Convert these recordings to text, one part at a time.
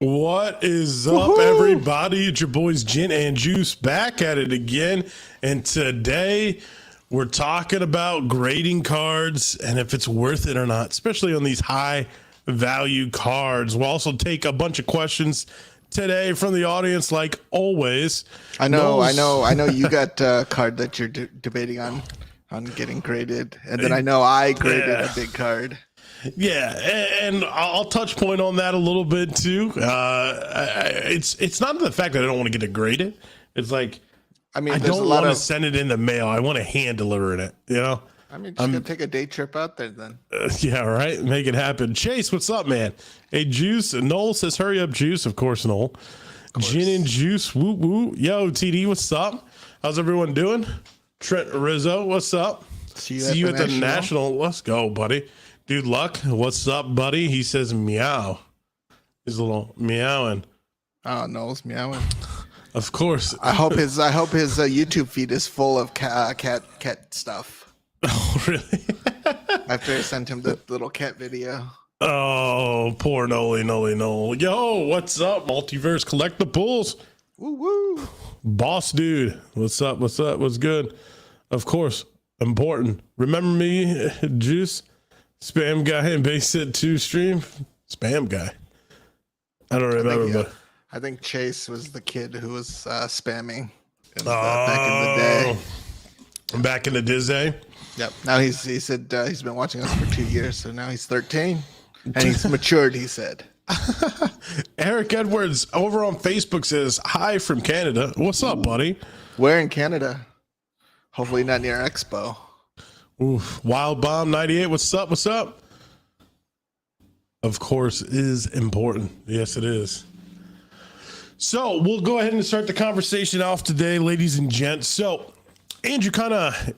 What is up, everybody? It's your boys Gin and Juice back at it again. And today we're talking about grading cards and if it's worth it or not, especially on these high value cards. We'll also take a bunch of questions today from the audience, like always. I know you got a card that you're debating on getting graded. And then I know I graded a big card. Yeah, and I'll touch point on that a little bit too. It's not the fact that I don't want to get it graded. It's like I don't want to send it in the mail. I want to hand deliver it. You know. I mean, just gonna take a day trip out there then. Yeah, right. Make it happen. Chase, what's up, man? Hey, Juice. Noel says, "Hurry up, Juice." Of course, Noel. Gin and Juice. Woo woo. Yo, TD, what's up? How's everyone doing? Trent Rizzo, what's up? See you at the National. Let's go, buddy. Dude, Luck, what's up, buddy? He says meow. He's a little meowing. Oh, Noel's meowing. Of course. I hope his YouTube feed is full of cat stuff. Oh, really? After I sent him the little cat video. Oh, poor Noel. Yo, what's up, Multiverse Collectibles? Woo woo. Boss dude, what's up? What's good? Of course, important. Remember me, Juice? Spam guy and Base It 2 stream? Spam guy. I don't remember, but I think Chase was the kid who was spamming back in the day. Back in the Disney. Yep. Now he said he's been watching us for 2 years, so now he's 13 and he's matured. He said. Eric Edwards over on Facebook says hi from Canada. What's up, buddy? Where in Canada? Hopefully not near Expo. Oof. Wild Bomb 98. What's up? Of course, is important. Yes, it is. So we'll go ahead and start the conversation off today, ladies and gents. So Andrew kind of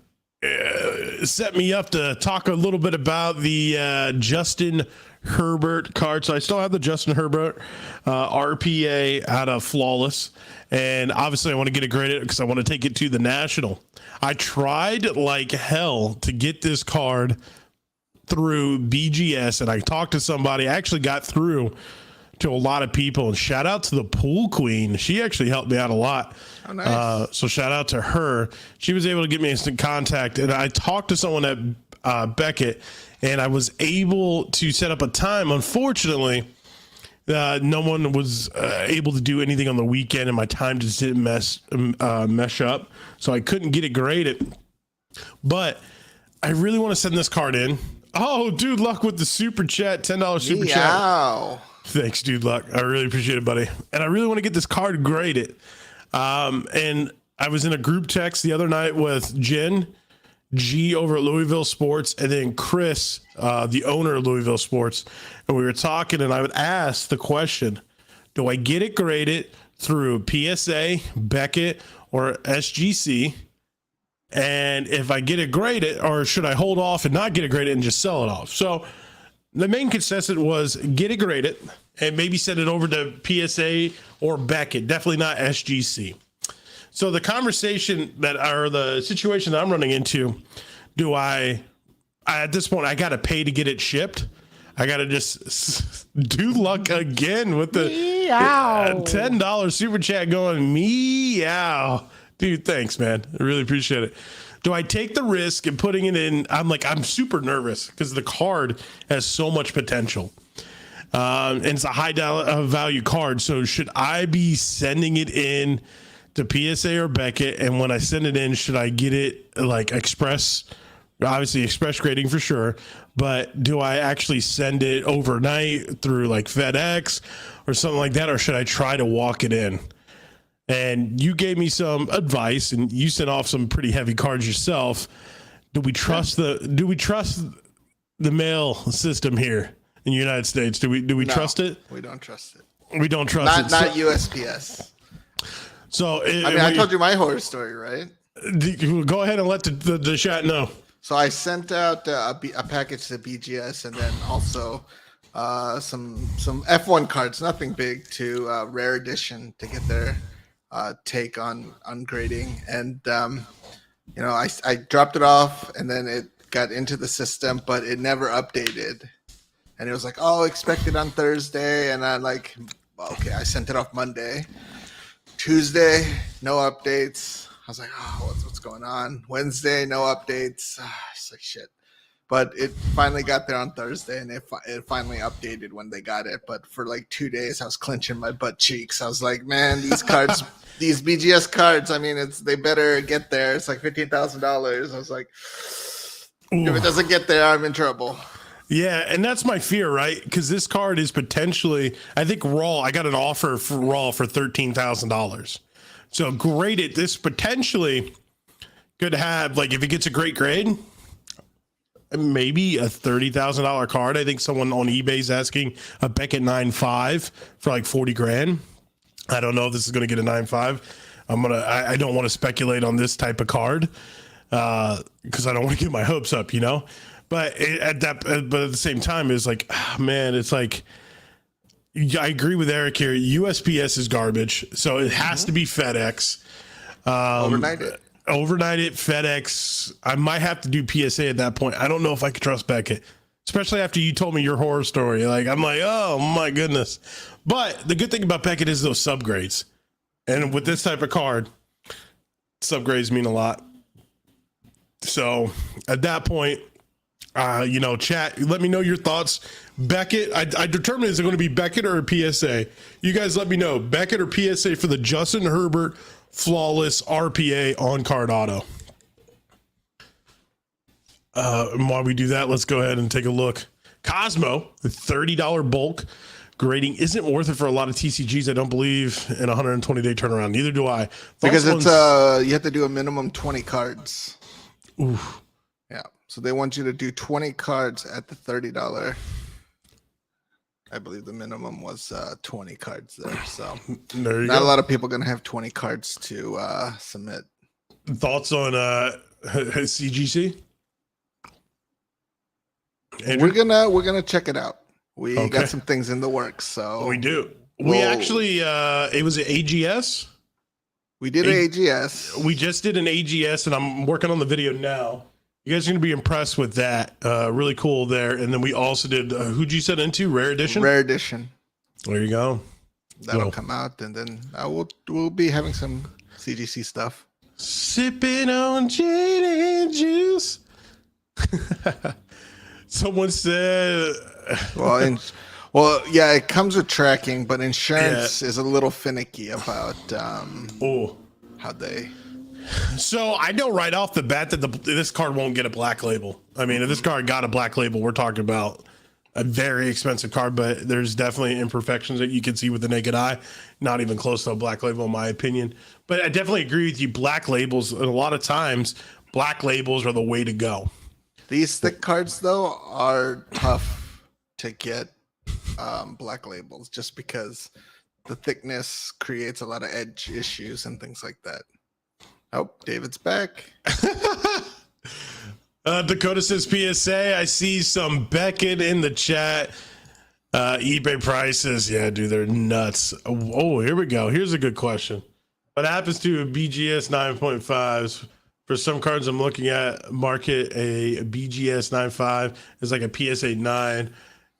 set me up to talk a little bit about the Justin Herbert card. So I still have the Justin Herbert RPA out of Flawless. And obviously I want to get it graded because I want to take it to the National. I tried like hell to get this card through BGS, and I talked to somebody. I actually got through to a lot of people, and shout out to the Pool Queen. She actually helped me out a lot. Oh, nice. So shout out to her. She was able to get me instant contact, and I talked to someone at Beckett, and I was able to set up a time. Unfortunately, no one was able to do anything on the weekend, and my time just didn't mesh up, so I couldn't get it graded. But I really want to send this card in. Oh, dude, Luck with the super chat, $10 super chat. Thanks, dude, Luck. I really appreciate it, buddy. And I really want to get this card graded. And I was in a group text the other night with Jen, G over at Louisville Sports, and then Chris, the owner of Louisville Sports. And we were talking, and I would ask the question, do I get it graded through PSA, Beckett, or SGC? And if I get it graded, or should I hold off and not get it graded and just sell it off? So the main consensus was get it graded and maybe send it over to PSA or Beckett, definitely not SGC. So the conversation the situation that I'm running into, at this point, I got to pay to get it shipped. I got to just do Luck again with the $10 super chat going meow. Dude, thanks, man. I really appreciate it. Do I take the risk and putting it in? I'm super nervous because the card has so much potential. And it's a high value card. So should I be sending it in to PSA or Beckett? And when I send it in, should I get it like express? Obviously express grading for sure. But do I actually send it overnight through like FedEx or something like that? Or should I try to walk it in? And you gave me some advice, and you sent off some pretty heavy cards yourself. Do we trust the mail system here in the United States? Do we trust it? We don't trust it. We don't trust it. Not USPS. So I told you my horror story, right? Go ahead and let the chat know. So I sent out a package to BGS, and then also some F1 cards, nothing big, to Rare Edition to get their take on grading. And I dropped it off, and then it got into the system, but it never updated. And it was like, oh, expect it on Thursday. And I okay, I sent it off Monday. Tuesday, no updates. I was like, oh, what's going on? Wednesday, no updates. It's like shit. But it finally got there on Thursday, and it finally updated when they got it. But for like 2 days, I was clenching my butt cheeks. I was like, man, these cards, these BGS cards, I mean, they better get there. It's like $15,000. I was like, if it doesn't get there, I'm in trouble. Yeah, and that's my fear, right? Because this card is potentially, I think raw, I got an offer for raw for $13,000. So graded, this potentially could have, like, if it gets a great grade, maybe a $30,000 card. I think someone on eBay is asking a Beckett 9.5 for like 40 grand. I don't know if this is going to get a 9.5. I don't want to speculate on this type of card because I don't want to get my hopes up, you know. But at the same time, it's like, man, it's like, I agree with Eric here. USPS is garbage, so it has to be FedEx. Overnight it, FedEx. I might have to do PSA at that point. I don't know if I could trust Beckett, especially after you told me your horror story. Like, I'm like, oh my goodness. But the good thing about Beckett is those subgrades. And with this type of card, subgrades mean a lot. So at that point, chat, let me know your thoughts. Beckett, I determined is it going to be Beckett or a PSA? You guys let me know. Beckett or PSA for the Justin Herbert Flawless RPA on-card auto. And while we do that, let's go ahead and take a look. Cosmo, the $30 bulk grading isn't worth it for a lot of TCGs. I don't believe in a 120-day turnaround. Neither do I. Because it's you have to do a minimum 20 cards. Oof. Yeah. So they want you to do 20 cards at the $30. I believe the minimum was 20 cards there. So not a lot of people are going to have 20 cards to submit. Thoughts on CGC? Andrew? We're gonna check it out. We got some things in the works. So we do. We actually it was an AGS. We did an AGS. We just did an AGS, and I'm working on the video now. You guys are going to be impressed with that. Really cool there. And then we also did, who'd you set into? Rare Edition? Rare Edition. There you go. That'll come out. And then we'll be having some CGC stuff. Sipping on gin and juice. Someone said... yeah, it comes with tracking, but insurance is a little finicky about how they... So I know right off the bat that this card won't get a black label. I mean, if this card got a black label, we're talking about a very expensive card, but there's definitely imperfections that you can see with the naked eye. Not even close to a black label, in my opinion. But I definitely agree with you. Black labels, a lot of times, black labels are the way to go. These thick cards, though, are tough to get black labels just because the thickness creates a lot of edge issues and things like that. Oh, David's back. Dakota says PSA. I see some Beckett in the chat. eBay prices. Yeah, dude, they're nuts. Oh, here we go. Here's a good question. What happens to a BGS 9.5s? For some cards I'm looking at, market a BGS 9.5 is like a PSA 9.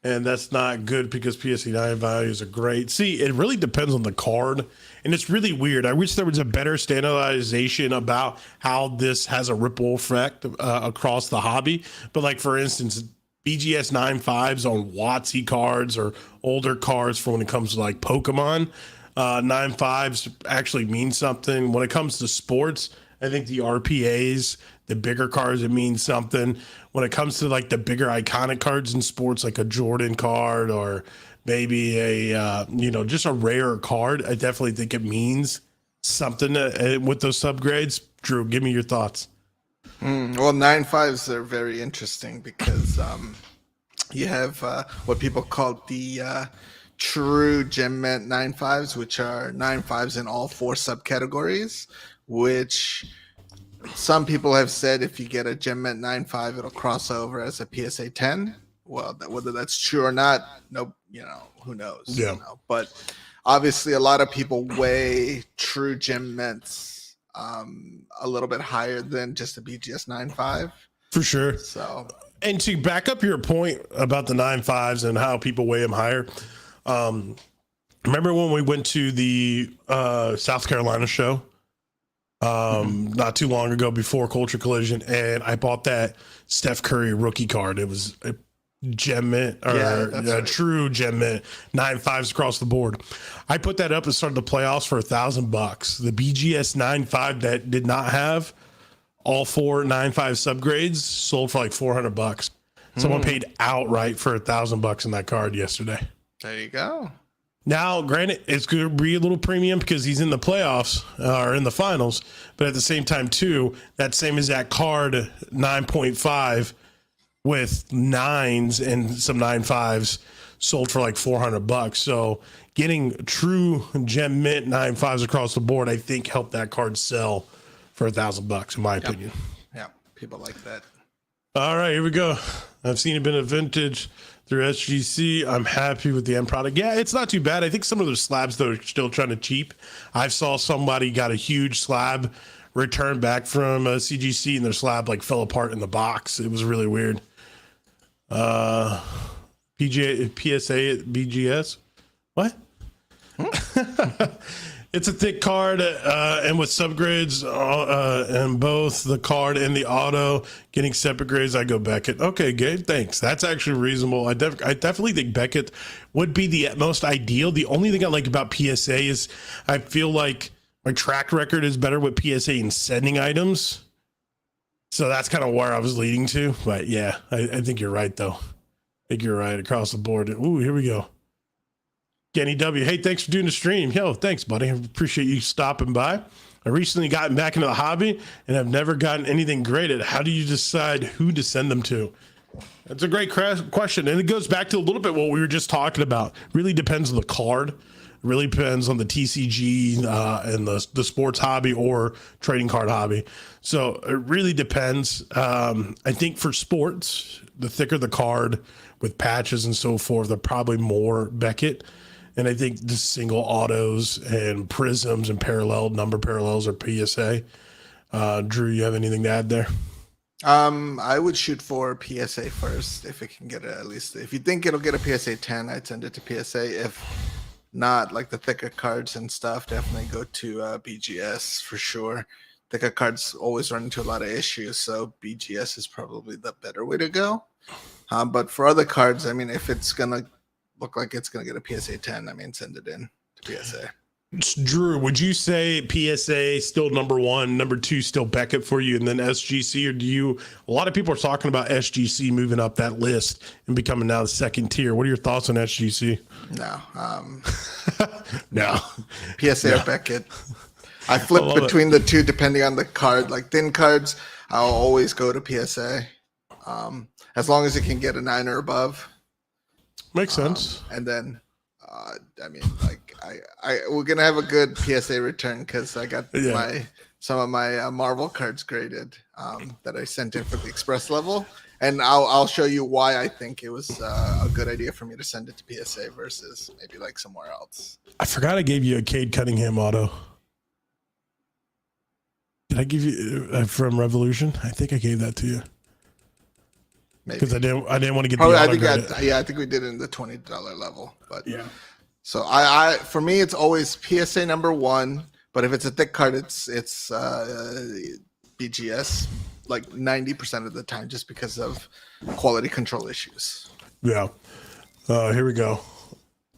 And that's not good because PSA 9 values are great. See, it really depends on the card. And it's really weird. I wish there was a better standardization about how this has a ripple effect across the hobby. But like, for instance, BGS 9.5s on WotC cards or older cards for when it comes to like Pokemon. 9.5s actually mean something. When it comes to sports, I think the RPAs, the bigger cards, it means something. When it comes to like the bigger iconic cards in sports, like a Jordan card or maybe a, just a rare card, I definitely think it means something with those subgrades. Drew, give me your thoughts. Well, 9.5s are very interesting because you have what people call the true gem mint 9.5s, which are 9.5s in all 4 subcategories, which some people have said if you get a gem mint 9.5, it'll cross over as a PSA 10. Well, whether that's true or not, no, who knows? Yeah. But obviously, a lot of people weigh true gem mints a little bit higher than just a BGS 9.5. For sure. So, and to back up your point about the 9.5s and how people weigh them higher, remember when we went to the South Carolina show not too long ago before Culture Collision, and I bought that Steph Curry rookie card. It was a gem mint, or right. true gem mint, 9.5s across the board. I put that up and started the playoffs for $1,000. The BGS 9.5 that did not have all 4 9.5 subgrades sold for like $400. Someone paid outright for $1,000 in that card yesterday. There you go. Now, granted, it's going to be a little premium because he's in the playoffs or in the finals, but at the same time, too, that same exact card, 9.5 with 9s and some 9.5s sold for like $400. So getting true gem mint 9.5s across the board, I think helped that card sell for $1,000, in my opinion. Yeah, people like that. All right, here we go. I've seen it been a vintage through SGC. I'm happy with the end product. Yeah, it's not too bad. I think some of those slabs, though, are still trying to cheap. I saw somebody got a huge slab returned back from CGC, and their slab like fell apart in the box. It was really weird. PSA BGS. What? It's a thick card, and with subgrades, and both the card and the auto getting separate grades, I go Beckett. Okay, Gabe, thanks. That's actually reasonable. I definitely think Beckett would be the most ideal. The only thing I like about PSA is I feel like my track record is better with PSA in sending items. So that's kind of where I was leading to. But yeah, I think you're right, though. I think you're right across the board. Ooh, here we go. Kenny W. Hey, thanks for doing the stream. Yo, thanks, buddy. I appreciate you stopping by. I recently gotten back into the hobby and have never gotten anything graded. How do you decide who to send them to? That's a great question. And it goes back to a little bit what we were just talking about. Really depends on the card. It really depends on the TCG and the sports hobby or trading card hobby. So it really depends. I think for sports, the thicker the card with patches and so forth, they're probably more Beckett. And I think the single autos and prisms and number parallels are PSA. Drew, you have anything to add there? I would shoot for PSA first if it can get at least. If you think it'll get a PSA 10, I'd send it to PSA. If not, like the thicker cards and stuff, definitely go to BGS for sure. Thicker cards always run into a lot of issues, so BGS is probably the better way to go. But for other cards, I mean, if it's gonna look like it's going to get a PSA 10, I mean, send it in to PSA. Drew, would you say PSA still number 1, number 2 still Beckett for you, and then SGC? Or a lot of people are talking about SGC moving up that list and becoming now the second tier. What are your thoughts on SGC? No. No. PSA No. or Beckett. I flip between the two depending on the card. Like thin cards, I'll always go to PSA. As long as it can get a 9 or above. Makes sense. And then, I mean, like we're gonna have a good PSA return because I got some of my Marvel cards graded that I sent in for the express level, and I'll show you why I think it was a good idea for me to send it to PSA versus maybe like somewhere else. I forgot I gave you a Cade Cunningham auto. Did I give you from Revolution? I think I gave that to you. Because I didn't want to get the auto I think we did it in the $20 level. But yeah. So I for me it's always PSA number 1, but if it's a thick card, it's BGS like 90% of the time just because of quality control issues. Yeah. Here we go.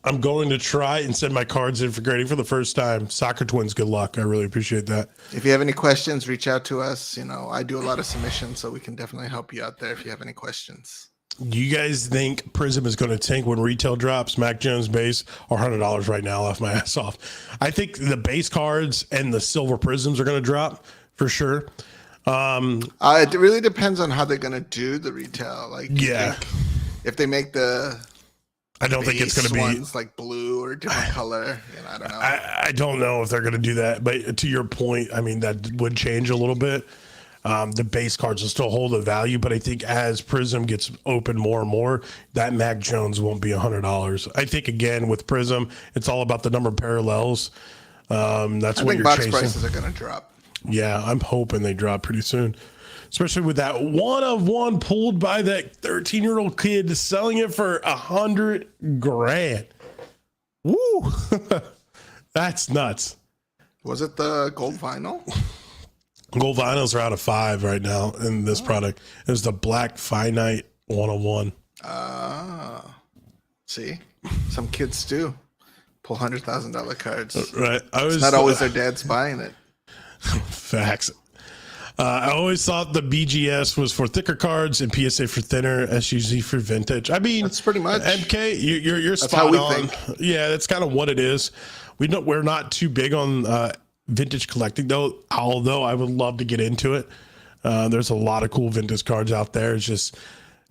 I'm going to try and send my cards in for grading for the first time. Soccer Twins, good luck. I really appreciate that. If you have any questions, reach out to us. You know, I do a lot of submissions, so we can definitely help you out there if you have any questions. Do you guys think Prism is going to tank when retail drops? Mac Jones base are $100 right now. Laugh my ass off. I think the base cards and the silver Prisms are going to drop for sure. It really depends on how they're going to do the retail. Like, yeah, if they make I don't think it's going to be ones like blue or different color. You know, I don't know. I don't know if they're going to do that, but to your point, I mean, that would change a little bit. The base cards will still hold a value, but I think as Prism gets open more and more, that Mac Jones won't be $100. I think again with Prism, it's all about the number of parallels. That's what you're chasing. Box prices are going to drop. Yeah, I'm hoping they drop pretty soon. Especially with that 1 of 1 pulled by that 13-year-old kid selling it for $100,000. Woo! That's nuts. Was it the gold vinyl? Gold vinyls are out of 5 right now in this product. It was the Black Finite 101. See, some kids do pull $100,000 cards. Right. It's not always their dad's buying it. Facts. I always thought the BGS was for thicker cards and PSA for thinner, SGC for vintage. I mean, that's pretty much MK. You're that's spot how we on. think. Yeah, that's kind of what it is. We're not too big on vintage collecting though. Although I would love to get into it. There's a lot of cool vintage cards out there.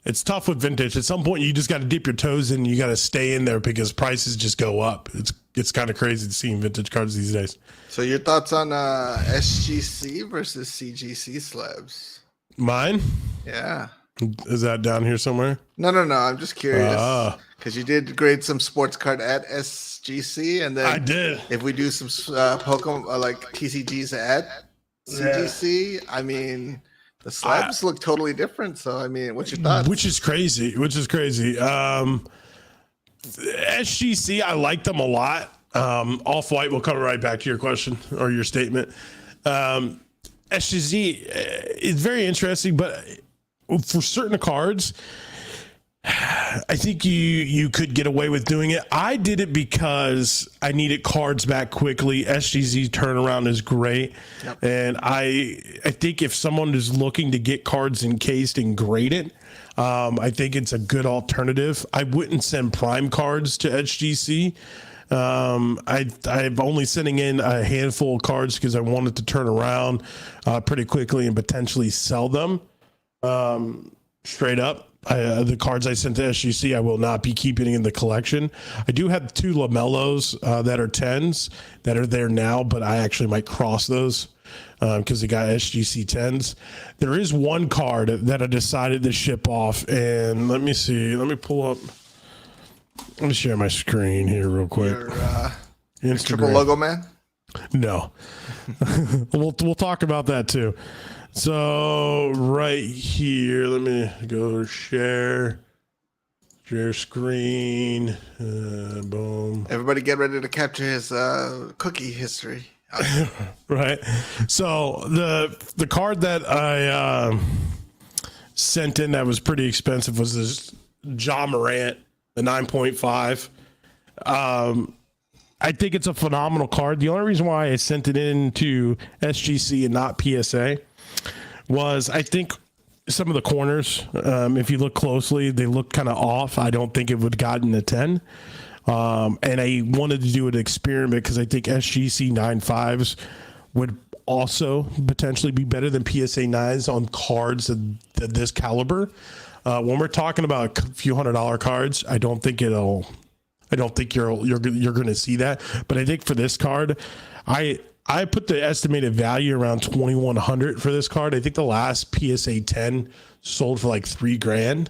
It's tough with vintage. At some point, you just got to dip your toes in. You got to stay in there because prices just go up. It's kind of crazy to see vintage cards these days. So your thoughts on SGC versus CGC slabs? Mine? Yeah. Is that down here somewhere? No. I'm just curious because you did grade some sports card at SGC, and then I did. If we do some Pokemon like TCGs at CGC, I mean. The slabs look totally different. So, I mean, what's your thoughts? Which is crazy. SGC, I like them a lot. Off-white, we'll come right back to your question or your statement. SGC is very interesting, but for certain cards, I think you could get away with doing it. I did it because I needed cards back quickly. SGZ turnaround is great. Yep. And I think if someone is looking to get cards encased and graded, I think it's a good alternative. I wouldn't send prime cards to SGC. I'm only sending in a handful of cards because I wanted to turn around pretty quickly and potentially sell them straight up. The cards I sent to SGC, I will not be keeping in the collection. I do have 2 Lamellos that are 10s that are there now, but I actually might cross those because they got SGC 10s. There is one card that I decided to ship off, and let me see. Let me pull up. Let me share my screen here real quick. Your triple logo man? No. We'll talk about that too. So right here, let me go share screen. Boom. Everybody get ready to capture his cookie history. Right. So the card that I sent in that was pretty expensive was this Ja Morant, the 9.5. I think it's a phenomenal card. The only reason why I sent it in to SGC and not PSA was I think some of the corners, if you look closely, they look kind of off. I don't think it would have gotten a 10. And I wanted to do an experiment because I think SGC 9.5s would also potentially be better than PSA 9s on cards of this caliber. When we're talking about a few $100 cards, I don't think you're going to see that. But I think for this card, I put the estimated value around $2,100 for this card. I think the last PSA 10 sold for like $3,000.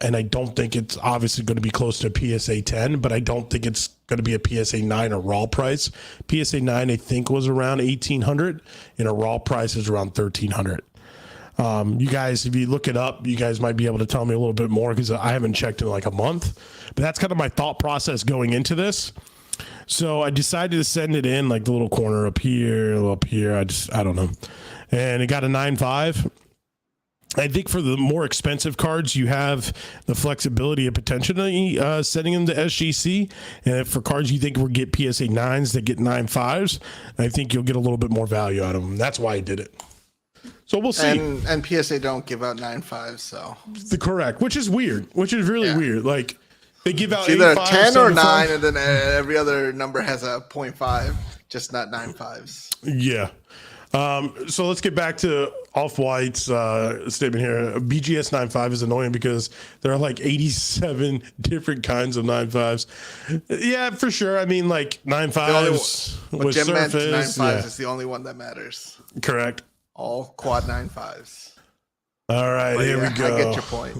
And I don't think it's obviously going to be close to a PSA 10, but I don't think it's going to be a PSA 9 or raw price. PSA 9, I think, was around $1,800 and a raw price is around $1,300. You guys, if you look it up, you guys might be able to tell me a little bit more because I haven't checked in like a month, but that's kind of my thought process going into this. So I decided to send it in like the little corner up here. I don't know. And it got a 9.5. I think for the more expensive cards, you have the flexibility of potentially sending them to SGC. And for cards you think will get PSA 9s that get 9.5s, I think you'll get a little bit more value out of them. That's why I did it. So we'll see. And PSA don't give out 9.5s, so. Correct, which is weird, which is really weird. Like, they give out it's either 85, 10 or 9, and then every other number has a 0.5, just not 9.5s. Yeah. So let's get back to Off-White's statement here. BGS 9.5 is annoying because there are like 87 different kinds of 9.5s. Yeah, for sure. I mean, like 9.5s with Jim meant surface. 9.5s is the only one that matters. Correct. All quad 9.5s. All right, here we go. I get your point.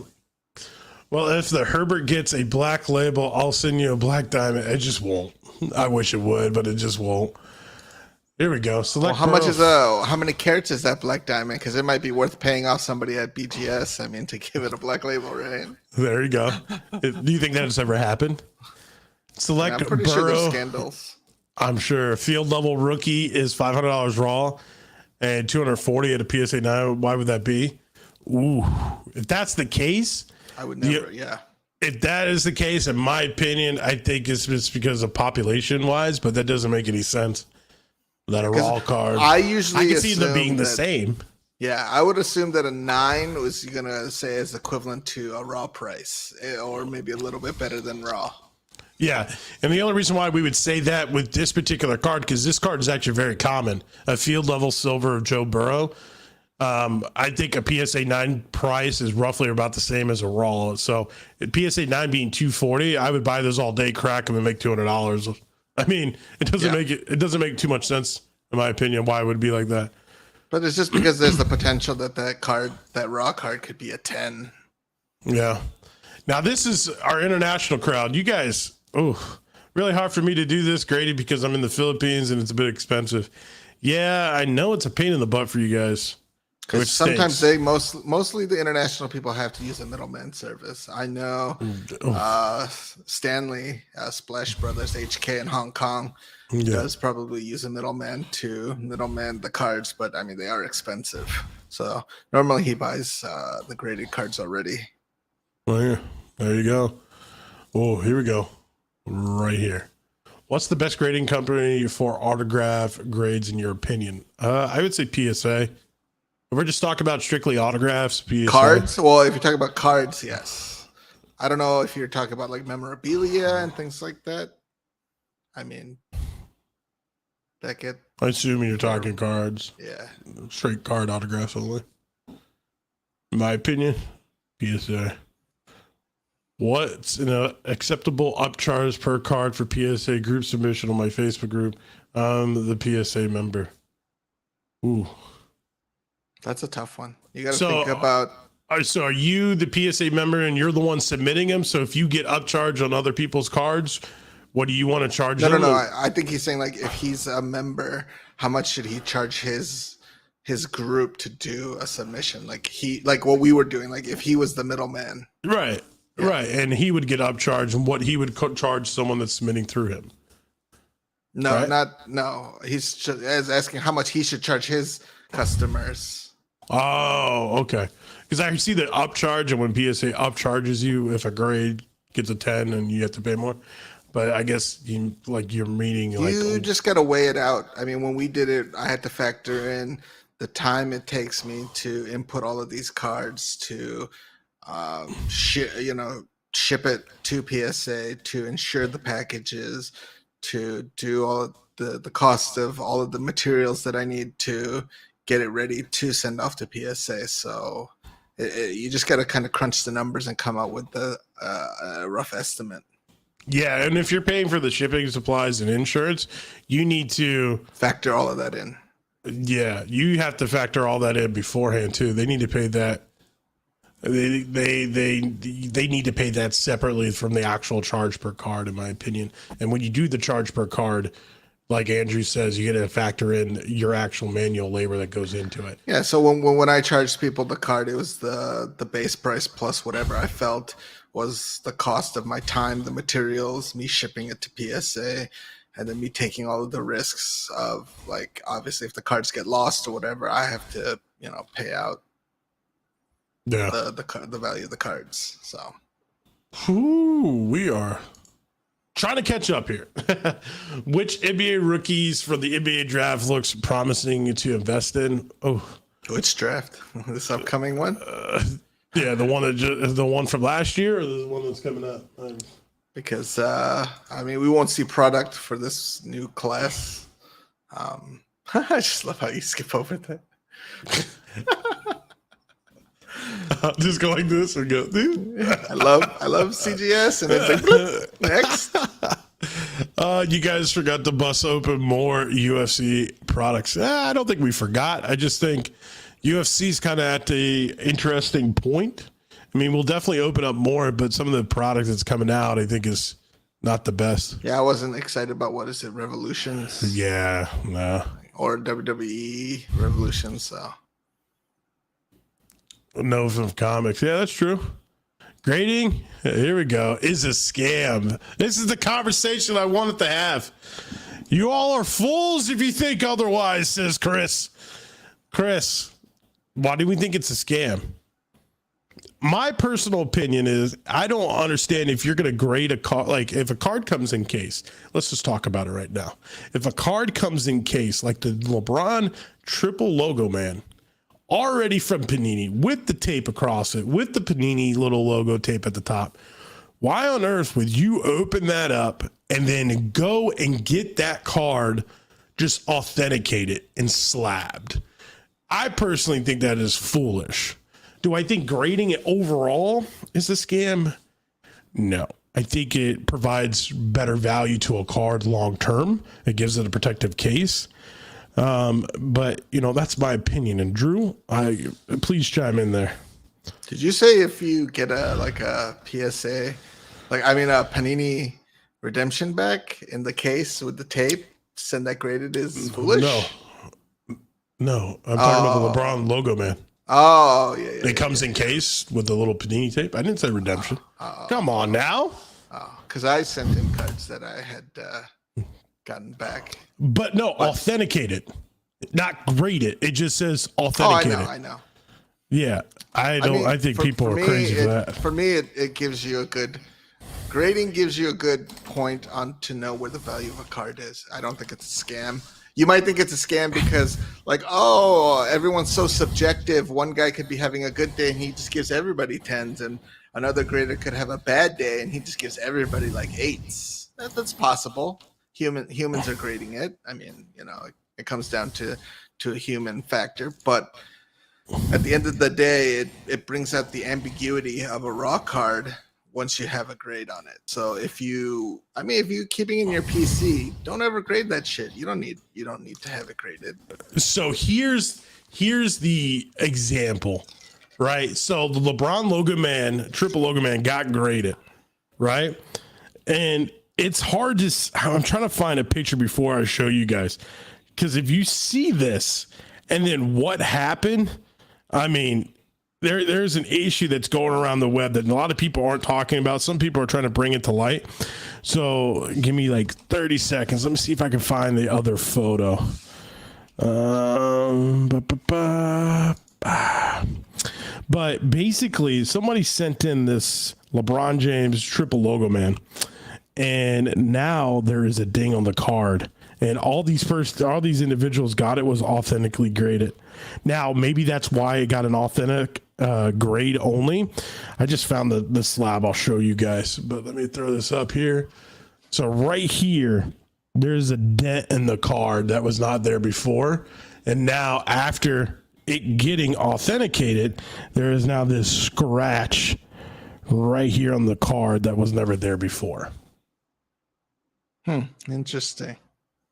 Well, if the Herbert gets a black label, I'll send you a black diamond. It just won't. I wish it would, but it just won't. Here we go. Select how many carats is that black diamond? Because it might be worth paying off somebody at BGS. I mean, to give it a black label, right? There you go. Do you think that has ever happened? Select I'm pretty sure Burrow. there's scandals. I'm sure field level rookie is $500 raw and 240 at a PSA 9. Why would that be? Ooh, if that's the case, I would never. Yeah. if that is the case, in my opinion, I think it's just because of population wise, but that doesn't make any sense. That a raw card. I can see them being the same. Yeah, I would assume that a 9 was gonna say is equivalent to a raw price, or maybe a little bit better than raw. Yeah, and the only reason why we would say that with this particular card, because this card is actually very common, a field level silver of Joe Burrow. I think a PSA 9 price is roughly about the same as a raw. So PSA 9 being 240, I would buy those all day, crack them, and make $200. I mean, it doesn't make too much sense in my opinion why it would be like that. But it's just because there's the potential that that raw card could be a 10. Yeah. Now this is our international crowd. You guys, really hard for me to do this, Grady, because I'm in the Philippines and it's a bit expensive. Yeah, I know it's a pain in the butt for you guys. Because sometimes mostly the international people have to use a middleman service. I know Stanley, Splash Brothers, HK in Hong Kong, does probably use a middleman to middleman the cards, but I mean, they are expensive. So normally he buys the graded cards already. Oh, yeah. There you go. Oh, here we go. Right here. What's the best grading company for autograph grades in your opinion? I would say PSA. If we're just talking about strictly autographs, PSA. Cards? Well, if you're talking about cards, yes. I don't know if you're talking about like memorabilia and things like that. I mean, Beckett. I assume you're talking cards. Yeah. Straight card autographs only. In my opinion, PSA. What's an acceptable upcharge per card for PSA group submission on my Facebook group? The PSA member. Ooh. That's a tough one. You got to think about. So are you the PSA member and you're the one submitting them? So if you get upcharge on other people's cards, what do you want to charge them? No. I think he's saying like if he's a member, how much should he charge his group to do a submission? Like what we were doing. Like if he was the middleman. Right. Yeah. Right. And he would get upcharge and what he would charge someone that's submitting through him. No, right? No. He's asking how much he should charge his customers. Oh, okay. Because I see the upcharge, and when PSA upcharges you if a grade gets a 10 and you have to pay more. But I guess you're meaning like you just got to weigh it out. I mean, when we did it, I had to factor in the time it takes me to input all of these cards to ship it to PSA, to insure the packages, to do all of the cost of all of the materials that I need to get it ready to send off to PSA. So you just got to kind of crunch the numbers and come out with a rough estimate. Yeah, and if you're paying for the shipping, supplies, and insurance, you need to factor all of that in. Yeah, you have to factor all that in beforehand too. They need to pay that. They need to pay that separately from the actual charge per card, in my opinion. And when you do the charge per card, like Andrew says, you got to factor in your actual manual labor that goes into it. Yeah. So when I charged people the card, it was the base price plus whatever I felt was the cost of my time, the materials, me shipping it to PSA, and then me taking all of the risks of, like, obviously if the cards get lost or whatever, I have to, pay out the value of the cards. So we are trying to catch up here. Which NBA rookies for the NBA draft looks promising to invest in? Which draft? This upcoming one? Yeah, the one from last year, or the one that's coming up? Because we won't see product for this new class. I just love how you skip over that. Just go like this or go. I love CGS, and it's like bloop, next. You guys forgot to bust open more UFC products. I don't think we forgot. I just think UFC's kind of at the interesting point. I mean, we'll definitely open up more, but some of the products that's coming out, I think, is not the best. Yeah, I wasn't excited about Revolutions. Yeah, no. Or WWE Revolutions. So. No, from comics. Yeah, that's true. Grading, here we go, is a scam. This is the conversation I wanted to have. You all are fools if you think otherwise, says Chris. Chris, why do we think it's a scam? My personal opinion is I don't understand if you're going to grade a card. Like if a card comes in case, let's just talk about it right now. If a card comes in case, like the LeBron triple logo man, already from Panini with the tape across it, with the Panini little logo tape at the top, why on earth would you open that up and then go and get that card just authenticated and slabbed? I personally think that is foolish. Do I think grading it overall is a scam? No. I think it provides better value to a card long term. It gives it a protective case. But you know, that's my opinion. And Drew, please chime in there. Did you say if you get a PSA, a Panini redemption back in the case with the tape, send that graded is foolish? No, I'm talking about the LeBron logo man. Oh, yeah. It comes in case with the little Panini tape. I didn't say redemption. Come on now. Because I sent in cards that I had gotten back. But no, authenticated, not graded. It just says authenticated. I know. Yeah, I think people are crazy for that. For me, it gives you a good grading, gives you a good point on to know where the value of a card is. I don't think it's a scam. You might think it's a scam because, everyone's so subjective. One guy could be having a good day and he just gives everybody 10s, and another grader could have a bad day and he just gives everybody 8s. That's possible. Humans are grading it. I mean, it comes down to a human factor, but at the end of the day, it brings out the ambiguity of a raw card once you have a grade on it. So if you keeping in your PC, don't ever grade that shit. You don't need to have it graded. So here's the example, right? So the LeBron logo man, triple logo man got graded, right? And it's hard to, I'm trying to find a picture before I show you guys, because if you see this and then what happened, I mean, there's an issue that's going around the web that a lot of people aren't talking about. Some people are trying to bring it to light. So give me 30 seconds. Let me see if I can find the other photo. But basically, somebody sent in this LeBron James triple logo man, and now there is a ding on the card. And all these individuals got it was authentically graded. Now, maybe that's why it got an authentic grade only. I just found the slab. I'll show you guys, but let me throw this up here. So right here, there's a dent in the card that was not there before. And now after it getting authenticated, there is now this scratch right here on the card that was never there before. Interesting.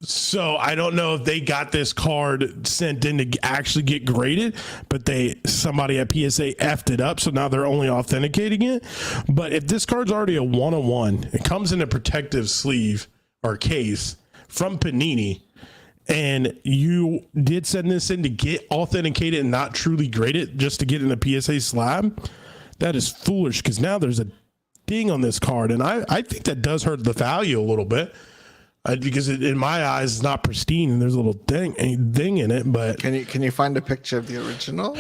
So I don't know if they got this card sent in to actually get graded, but somebody at PSA effed it up, so now they're only authenticating it. But if this card's already a 1-on-1, it comes in a protective sleeve or case from Panini, and you did send this in to get authenticated and not truly graded just to get in a PSA slab, that is foolish, because now there's a ding on this card, and I think that does hurt the value a little bit. Because in my eyes, it's not pristine, and there's a little ding in it. But can you find a picture of the original?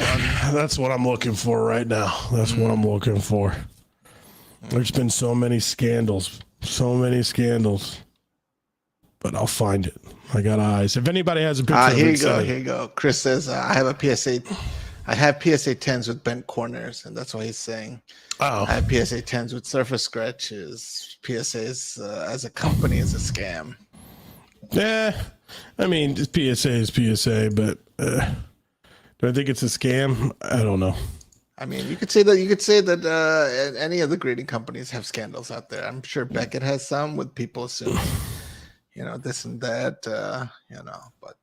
That's what I'm looking for right now. That's what I'm looking for. There's been so many scandals, but I'll find it. I got eyes. If anybody has a picture, here you go. Chris says I have PSA 10s with bent corners, and that's what he's saying. Oh, I have PSA 10s with surface scratches. PSAs as a company is a scam. Yeah, I mean, PSA is PSA, but do I think it's a scam? I don't know. I mean, you could say that any of the grading companies have scandals out there. I'm sure Beckett has some with people assuming, this and that, but.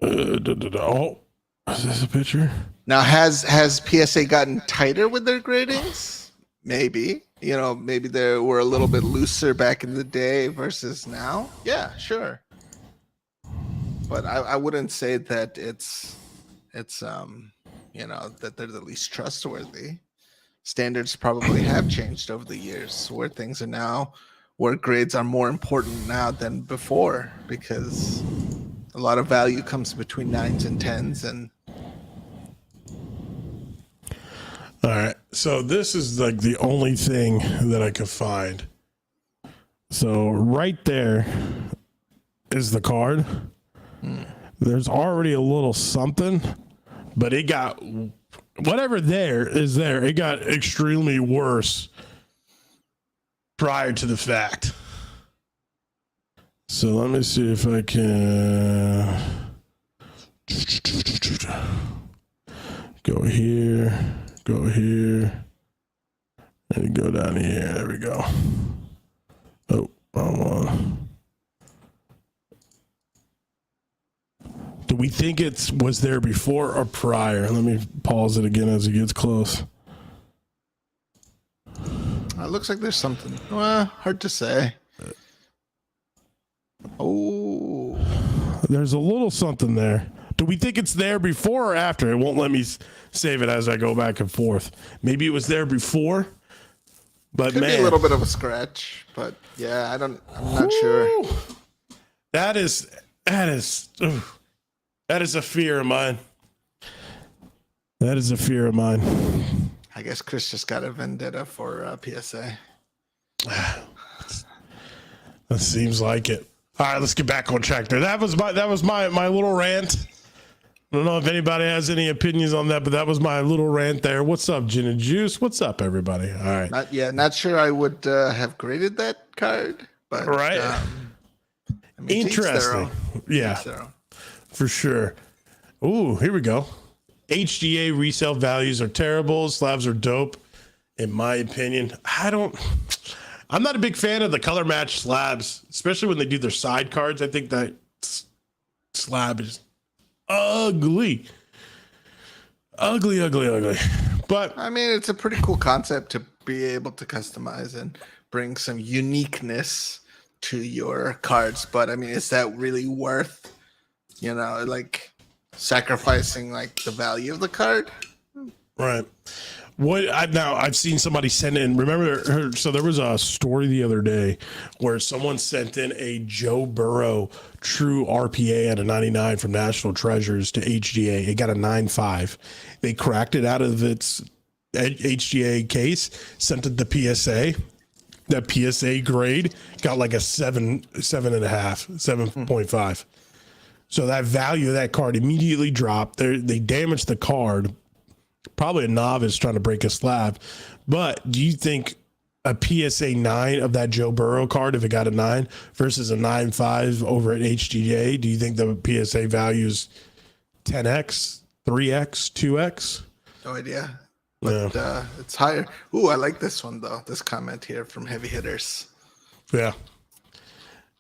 Oh, is this a picture? Now, has PSA gotten tighter with their gradings? Maybe. Maybe they were a little bit looser back in the day versus now. Yeah, sure. But I wouldn't say that it's that they're the least trustworthy. standards probably have changed over the years, where things are now, where grades are more important now than before, because a lot of value comes between 9s and 10s. And all right, so this is like the only thing that I could find. So right there is the card. There's already a little something, but it got, whatever there is there, it got extremely worse prior to the fact. So let me see if I can go here, and go down here. There we go. Oh, wrong one. Do we think was there before or prior? Let me pause it again as it gets close. it looks like there's something. Well, hard to say. Oh, There's a little something there. Do we think it's there before or after? It won't let me save it as I go back and forth. Maybe it was there before, but could man, be a little bit of a scratch, but yeah, I'm not sure. That is a fear of mine. That is a fear of mine. I guess Chris just got a vendetta for PSA. That seems like it. All right, let's get back on track there. That was my little rant. I don't know if anybody has any opinions on that, but that was my little rant there. What's up, Gin and Juice? What's up, everybody? All right. Not sure I would have graded that card, but right. I mean, Interesting. Yeah, for sure. Ooh, here we go. HGA resale values are terrible. Slabs are dope, in my opinion. I'm not a big fan of the color match slabs, especially when they do their side cards. I think that slab is ugly. But I mean, it's a pretty cool concept to be able to customize and bring some uniqueness to your cards. But I mean, is that really worth, like sacrificing like the value of the card? right. I've seen somebody send in, remember, so there was a story the other day where someone sent in a Joe Burrow true RPA at a 99 from National Treasures to HGA. It got a 9.5. They cracked it out of its HGA case, sent it to PSA. That PSA grade got like a 7.5. So that value of that card immediately dropped. They damaged the card. Probably a novice trying to break a slab. But do you think a PSA 9 of that Joe Burrow card, if it got a 9 versus a 9.5 over at HGA, do you think the PSA value is 10x, 3x, 2x? No idea. But it's higher. Ooh, I like this one, though. This comment here from Heavy Hitters. Yeah.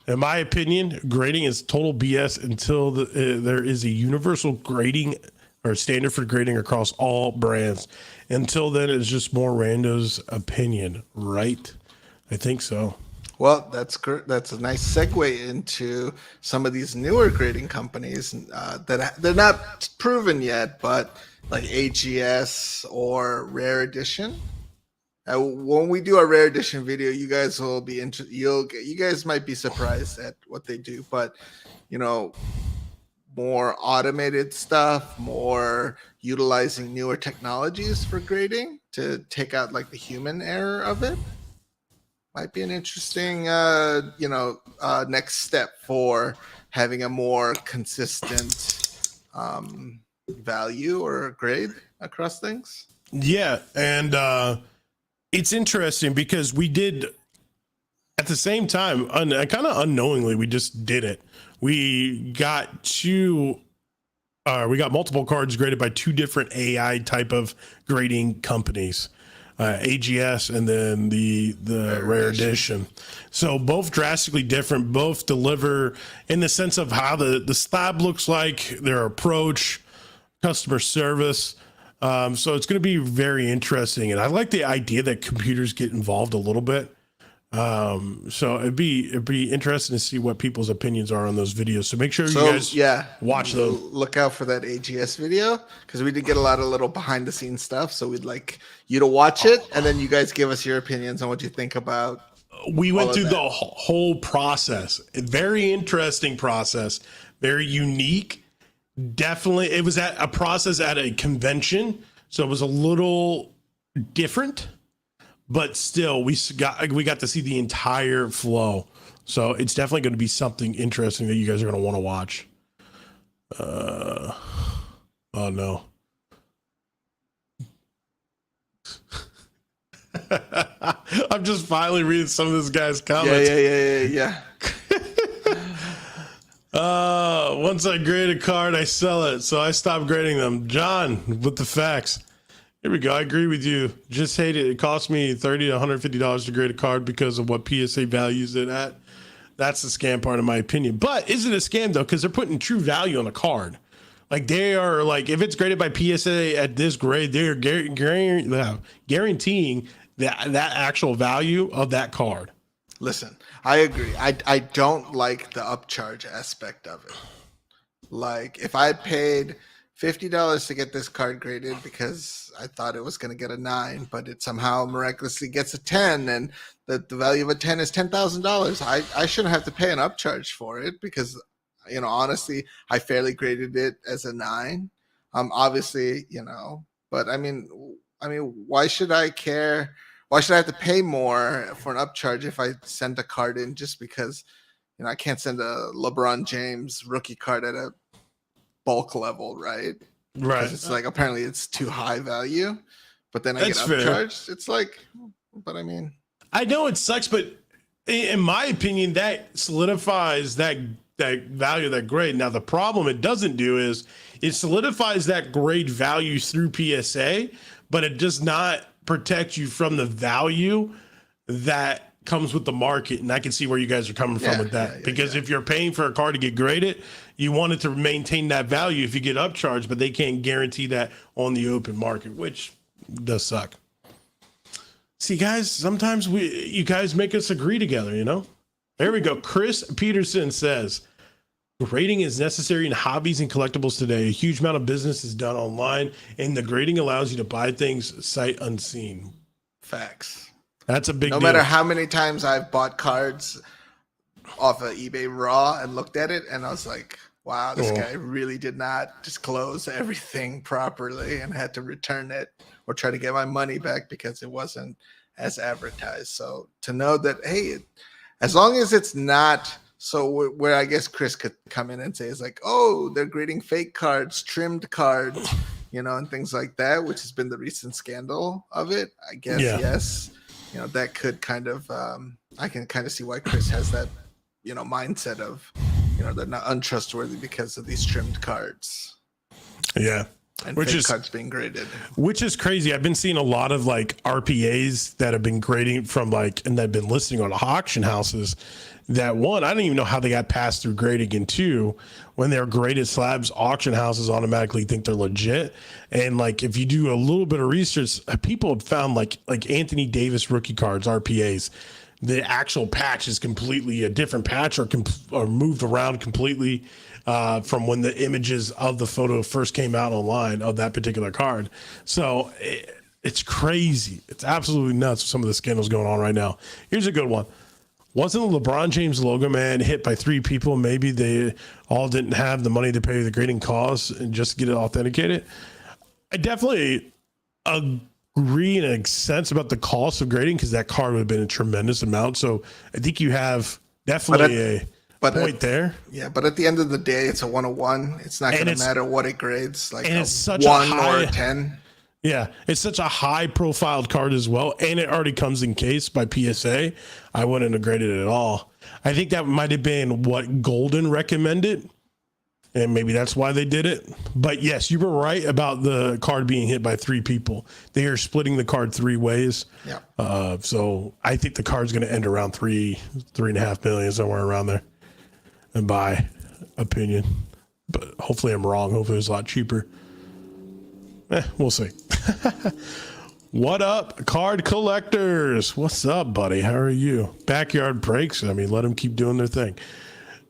In my opinion, grading is total BS until there is a universal grading or standard for grading across all brands. Until then, it's just more rando's opinion, right? I think so. Well, that's a nice segue into some of these newer grading companies that they're not proven yet, but like AGS or Rare Edition. When we do our Rare Edition video, you guys will be you guys might be surprised at what they do, but more automated stuff, more utilizing newer technologies for grading to take out like the human error of it. Might be an interesting, next step for having a more consistent value or grade across things. Yeah, and it's interesting because we did at the same time, kind of unknowingly, we just did it. We got multiple cards graded by two different AI type of grading companies, AGS and then the Rare Edition. So both drastically different, both deliver in the sense of how the slab looks like, their approach, customer service. So it's going to be very interesting. And I like the idea that computers get involved a little bit. So it'd be interesting to see what people's opinions are on those videos. So make sure you guys watch those. Look out for that AGS video because we did get a lot of little behind the scenes stuff. So we'd like you to watch it, and then you guys give us your opinions on what you think about. We went through the whole process. A very interesting process, very unique. Definitely, it was a process at a convention, so it was a little different. But still, we got to see the entire flow. So it's definitely going to be something interesting that you guys are going to want to watch. Oh, no. I'm just finally reading some of this guy's comments. Yeah. Once I grade a card, I sell it. So I stopped grading them. John, with the facts. Here we go. I agree with you. Just hate it. It cost me $30 to $150 to grade a card because of what PSA values it at. That's the scam part, in my opinion. But is it a scam, though? Because they're putting true value on a card. Like, they are, like, if it's graded by PSA at this grade, they're guaranteeing that actual value of that card. Listen, I agree. I don't like the upcharge aspect of it. Like, if I paid $50 to get this card graded because I thought it was going to get a 9, but it somehow miraculously gets a 10, and the value of a 10 is $10,000. I shouldn't have to pay an upcharge for it because, you know, honestly, I fairly graded it as a 9. Obviously, you know, but I mean, why should I care? Why should I have to pay more for an upcharge if I send a card in just because, you know, I can't send a LeBron James rookie card at a bulk level, right? Right. It's like apparently it's too high value, but then I get upcharged. Fair. It's like, but I mean, I know it sucks, but in my opinion, that solidifies that value, that grade. Now, the problem it doesn't do is it solidifies that grade value through PSA, but it does not protect you from the value that comes with the market. And I can see where you guys are coming from with that, because if you're paying for a car to get graded, you want it to maintain that value if you get upcharged, but they can't guarantee that on the open market, which does suck. See, guys, sometimes you guys make us agree together, you know? There we go. Chris Peterson says, grading is necessary in hobbies and collectibles today. A huge amount of business is done online, and the grading allows you to buy things sight unseen. Facts. That's a big deal. No matter how many times I've bought cards off of eBay Raw and looked at it, and I was like, wow, this guy really did not disclose everything properly and had to return it or try to get my money back because it wasn't as advertised. So to know that, hey, as long as it's not, so where I guess Chris could come in and say is like, oh, they're grading fake cards, trimmed cards, you know, and things like that, which has been the recent scandal of it. I guess, yes. You know, that could kind of, I can kind of see why Chris has that, you know, mindset of, you know, they're not untrustworthy because of these trimmed cards. Yeah. And which fake cards being graded. Which is crazy. I've been seeing a lot of like RPAs that have been grading from like, and they've been listing on auction houses that, one, I don't even know how they got passed through grading, and two, when they're graded slabs, auction houses automatically think they're legit. And like, if you do a little bit of research, people have found like Anthony Davis rookie cards, RPAs, the actual patch is completely a different patch or moved around completely from when the images of the photo first came out online of that particular card. So it's crazy. It's absolutely nuts with some of the scandals going on right now. Here's a good one. Wasn't the LeBron James logo man hit by 3 people? Maybe they all didn't have the money to pay the grading costs and just get it authenticated. I definitely agree in a sense about the cost of grading because that card would have been a tremendous amount. So I think you have definitely a point there. Yeah, but at the end of the day, it's a 101. It's not going to matter what it grades, like and a it's such 1 a high, or a 10. Yeah, it's such a high-profiled card as well, and it already comes in case by PSA. I wouldn't have graded it at all. I think that might have been what Golden recommended, and maybe that's why they did it. But yes, you were right about the card being hit by 3 people. They are splitting the card 3 ways. Yeah. So I think the card's going to end around 3.5 million, somewhere around there, in my opinion. But hopefully I'm wrong. Hopefully it's a lot cheaper. We'll see. What up, card collectors? What's up, buddy? How are you? Backyard breaks. I mean, let them keep doing their thing.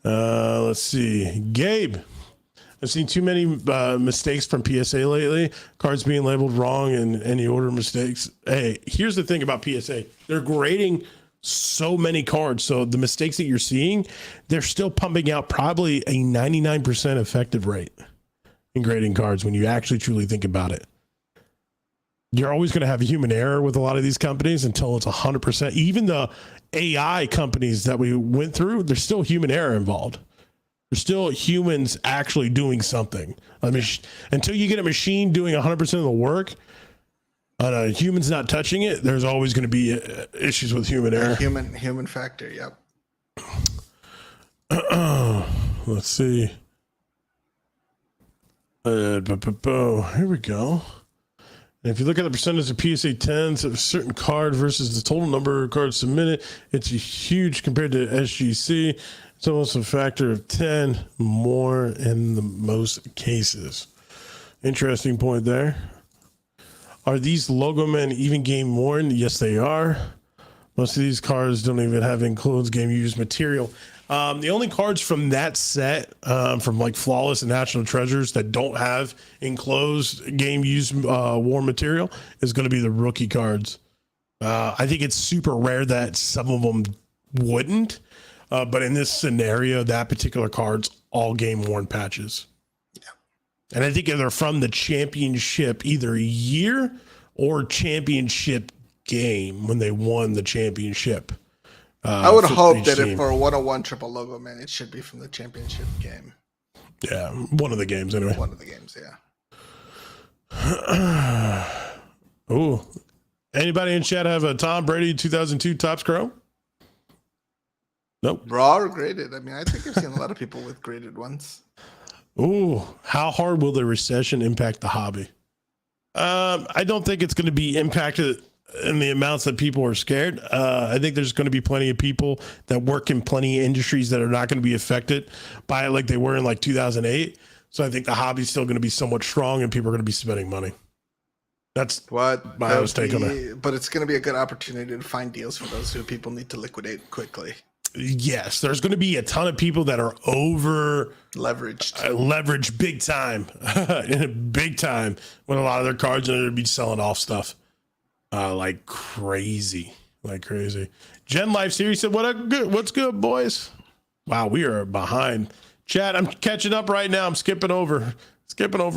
Let's see. Gabe. I've seen too many mistakes from PSA lately. Cards being labeled wrong and any order mistakes. Hey, here's the thing about PSA. They're grading so many cards. So the mistakes that you're seeing, they're still pumping out probably a 99% effective rate in grading cards when you actually truly think about it. You're always going to have human error with a lot of these companies until it's 100%. Even the AI companies that we went through, there's still human error involved. There's still humans actually doing something. I mean, until you get a machine doing 100% of the work, and a human's not touching it, there's always going to be issues with human error. Human factor. Yep. Let's see. Here we go. And if you look at the percentage of PSA 10s of a certain card versus the total number of cards submitted, it's huge compared to SGC. It's almost a factor of 10 more in the most cases. Interesting point there. Are these logo men even game worn? Yes, they are. Most of these cards don't even have enclosed game used material. The only cards from that set, from like Flawless and National Treasures that don't have enclosed game used war material is going to be the rookie cards. I think it's super rare that some of them wouldn't. But in this scenario, that particular card's all game worn patches. Yeah. And I think they're from the championship, either year or championship game when they won the championship. I would hope that if for a 101 triple logo, man, it should be from the championship game. Yeah, one of the games anyway. One of the games, yeah. Ooh. Anybody in chat have a Tom Brady 2002 Topps Chrome? Nope. Raw or graded? I mean, I think I've seen a lot of people with graded ones. Ooh, how hard will the recession impact the hobby? I don't think it's going to be impacted in the amounts that people are scared. I think there's going to be plenty of people that work in plenty of industries that are not going to be affected by it like they were in like 2008. So I think the hobby's still going to be somewhat strong and people are going to be spending money. That's what my take on it. But it's going to be a good opportunity to find deals for those who people need to liquidate quickly. Yes, there's going to be a ton of people that are over leveraged big time, big time when a lot of their cards are going to be selling off stuff like crazy. Gen Life Series said, what's good, boys? Wow, we are behind. Chat, I'm catching up right now. I'm skipping over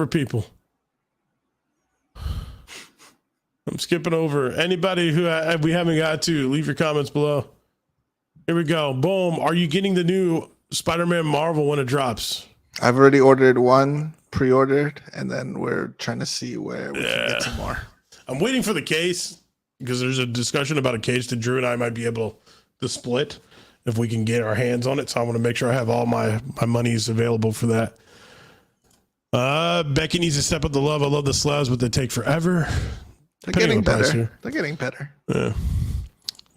people. I'm skipping over anybody who we haven't got to. Leave your comments below. Here we go. Boom. Are you getting the new Spider-Man Marvel when it drops? I've already ordered one, pre-ordered, and then we're trying to see where we can get some more. I'm waiting for the case because there's a discussion about a case that Drew and I might be able to split if we can get our hands on it. So I want to make sure I have all my monies available for that. Beckett needs to step up the love. I love the slabs, but they take forever. They're getting better. They're getting better. Yeah.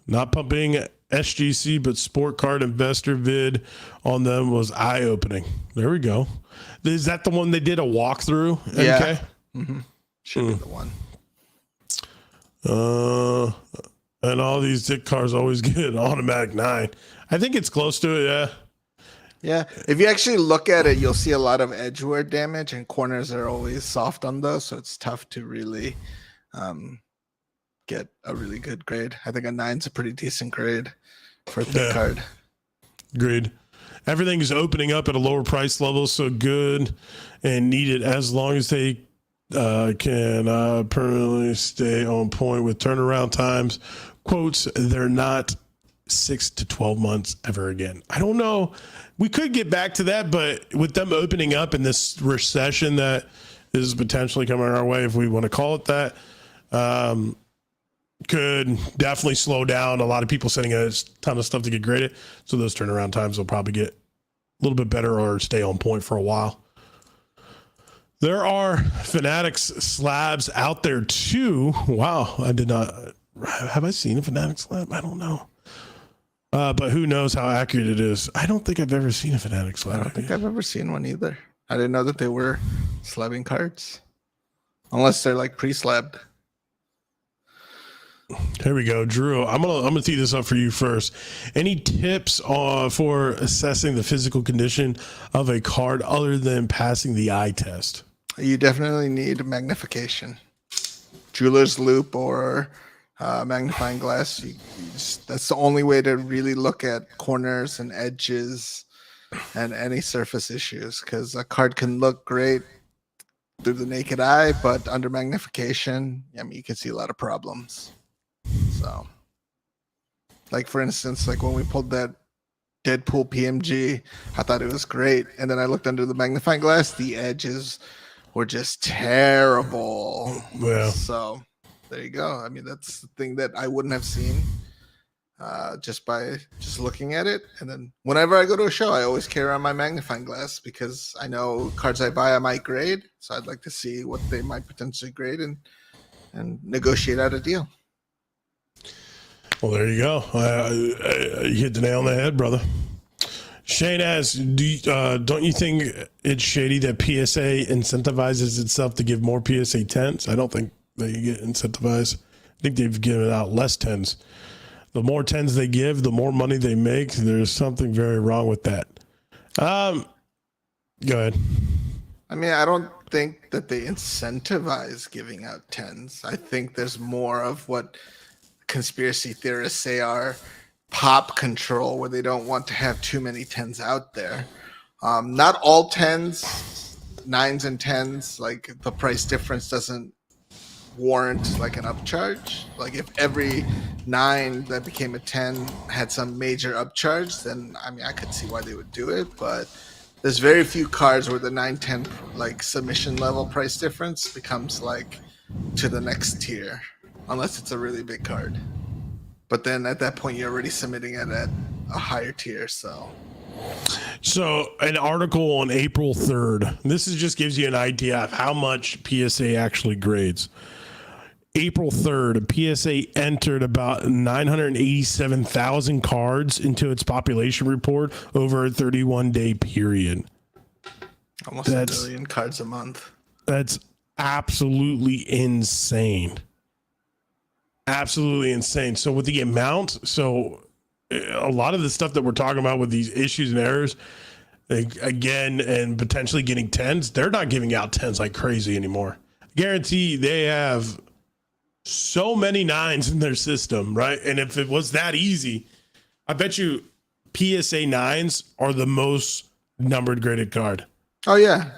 Not pumping SGC, but sport card investor vid on them was eye-opening. There we go. Is that the one they did a walkthrough? Yeah. Okay. Mm-hmm. Should be the one. And all these dick cars always get an automatic 9. I think it's close to it, yeah. Yeah. If you actually look at it, you'll see a lot of edge wear damage, and corners are always soft on those, so it's tough to really get a really good grade. I think a 9's a pretty decent grade for a thick card. Agreed. Everything is opening up at a lower price level, so good and needed as long as they can permanently stay on point with turnaround times. Quotes, they're not 6 to 12 months ever again. I don't know. We could get back to that, but with them opening up in this recession that is potentially coming our way, if we want to call it that, could definitely slow down a lot of people sending a ton of stuff to get graded. So those turnaround times will probably get a little bit better or stay on point for a while. There are Fanatics slabs out there too. Wow. I did not. Have I seen a Fanatic slab? I don't know. But who knows how accurate it is. I don't think I've ever seen a Fanatic slab. I don't think I've ever seen one either. I didn't know that they were slabbing cards. Unless they're like pre-slabbed. Here we go, Drew. I'm gonna tee this up for you first. Any tips for assessing the physical condition of a card other than passing the eye test? You definitely need magnification, jeweler's loop or magnifying glass. That's the only way to really look at corners and edges and any surface issues, because a card can look great through the naked eye, but under magnification, I mean, you can see a lot of problems. So, like for instance, like when we pulled that Deadpool PMG, I thought it was great, and then I looked under the magnifying glass, the edges were just terrible. Yeah. So there you go. I mean, that's the thing that I wouldn't have seen just by looking at it. And then whenever I go to a show, I always carry around my magnifying glass because I know cards I buy I might grade. So I'd like to see what they might potentially grade and negotiate out a deal. Well, there you go. You hit the nail on the head, brother. Shane asks, don't you think it's shady that PSA incentivizes itself to give more PSA 10s? I don't think they get incentivized. I think they've given out less 10s. The more 10s they give, the more money they make. There's something very wrong with that. Go ahead. I mean, I don't think that they incentivize giving out 10s. I think there's more of what conspiracy theorists say are pop control, where they don't want to have too many 10s out there. Not all 10s, 9s and 10s, like the price difference doesn't warrant like an upcharge. Like if every 9 that became a 10 had some major upcharge, then I mean I could see why they would do it, but there's very few cards where the 9-10 like submission level price difference becomes like to the next tier, unless it's a really big card. But then at that point, you're already submitting it at a higher tier. So an article on April 3rd. This just gives you an idea of how much PSA actually grades. April 3rd, PSA entered about 987,000 cards into its population report over a 31-day period. Almost a billion cards a month. That's absolutely insane. Absolutely insane. So with the amount, a lot of the stuff that we're talking about with these issues and errors, again, and potentially getting 10s, they're not giving out 10s like crazy anymore. I guarantee they have so many 9s in their system, right? And if it was that easy, I bet you PSA 9s are the most numbered graded card. Oh, yeah.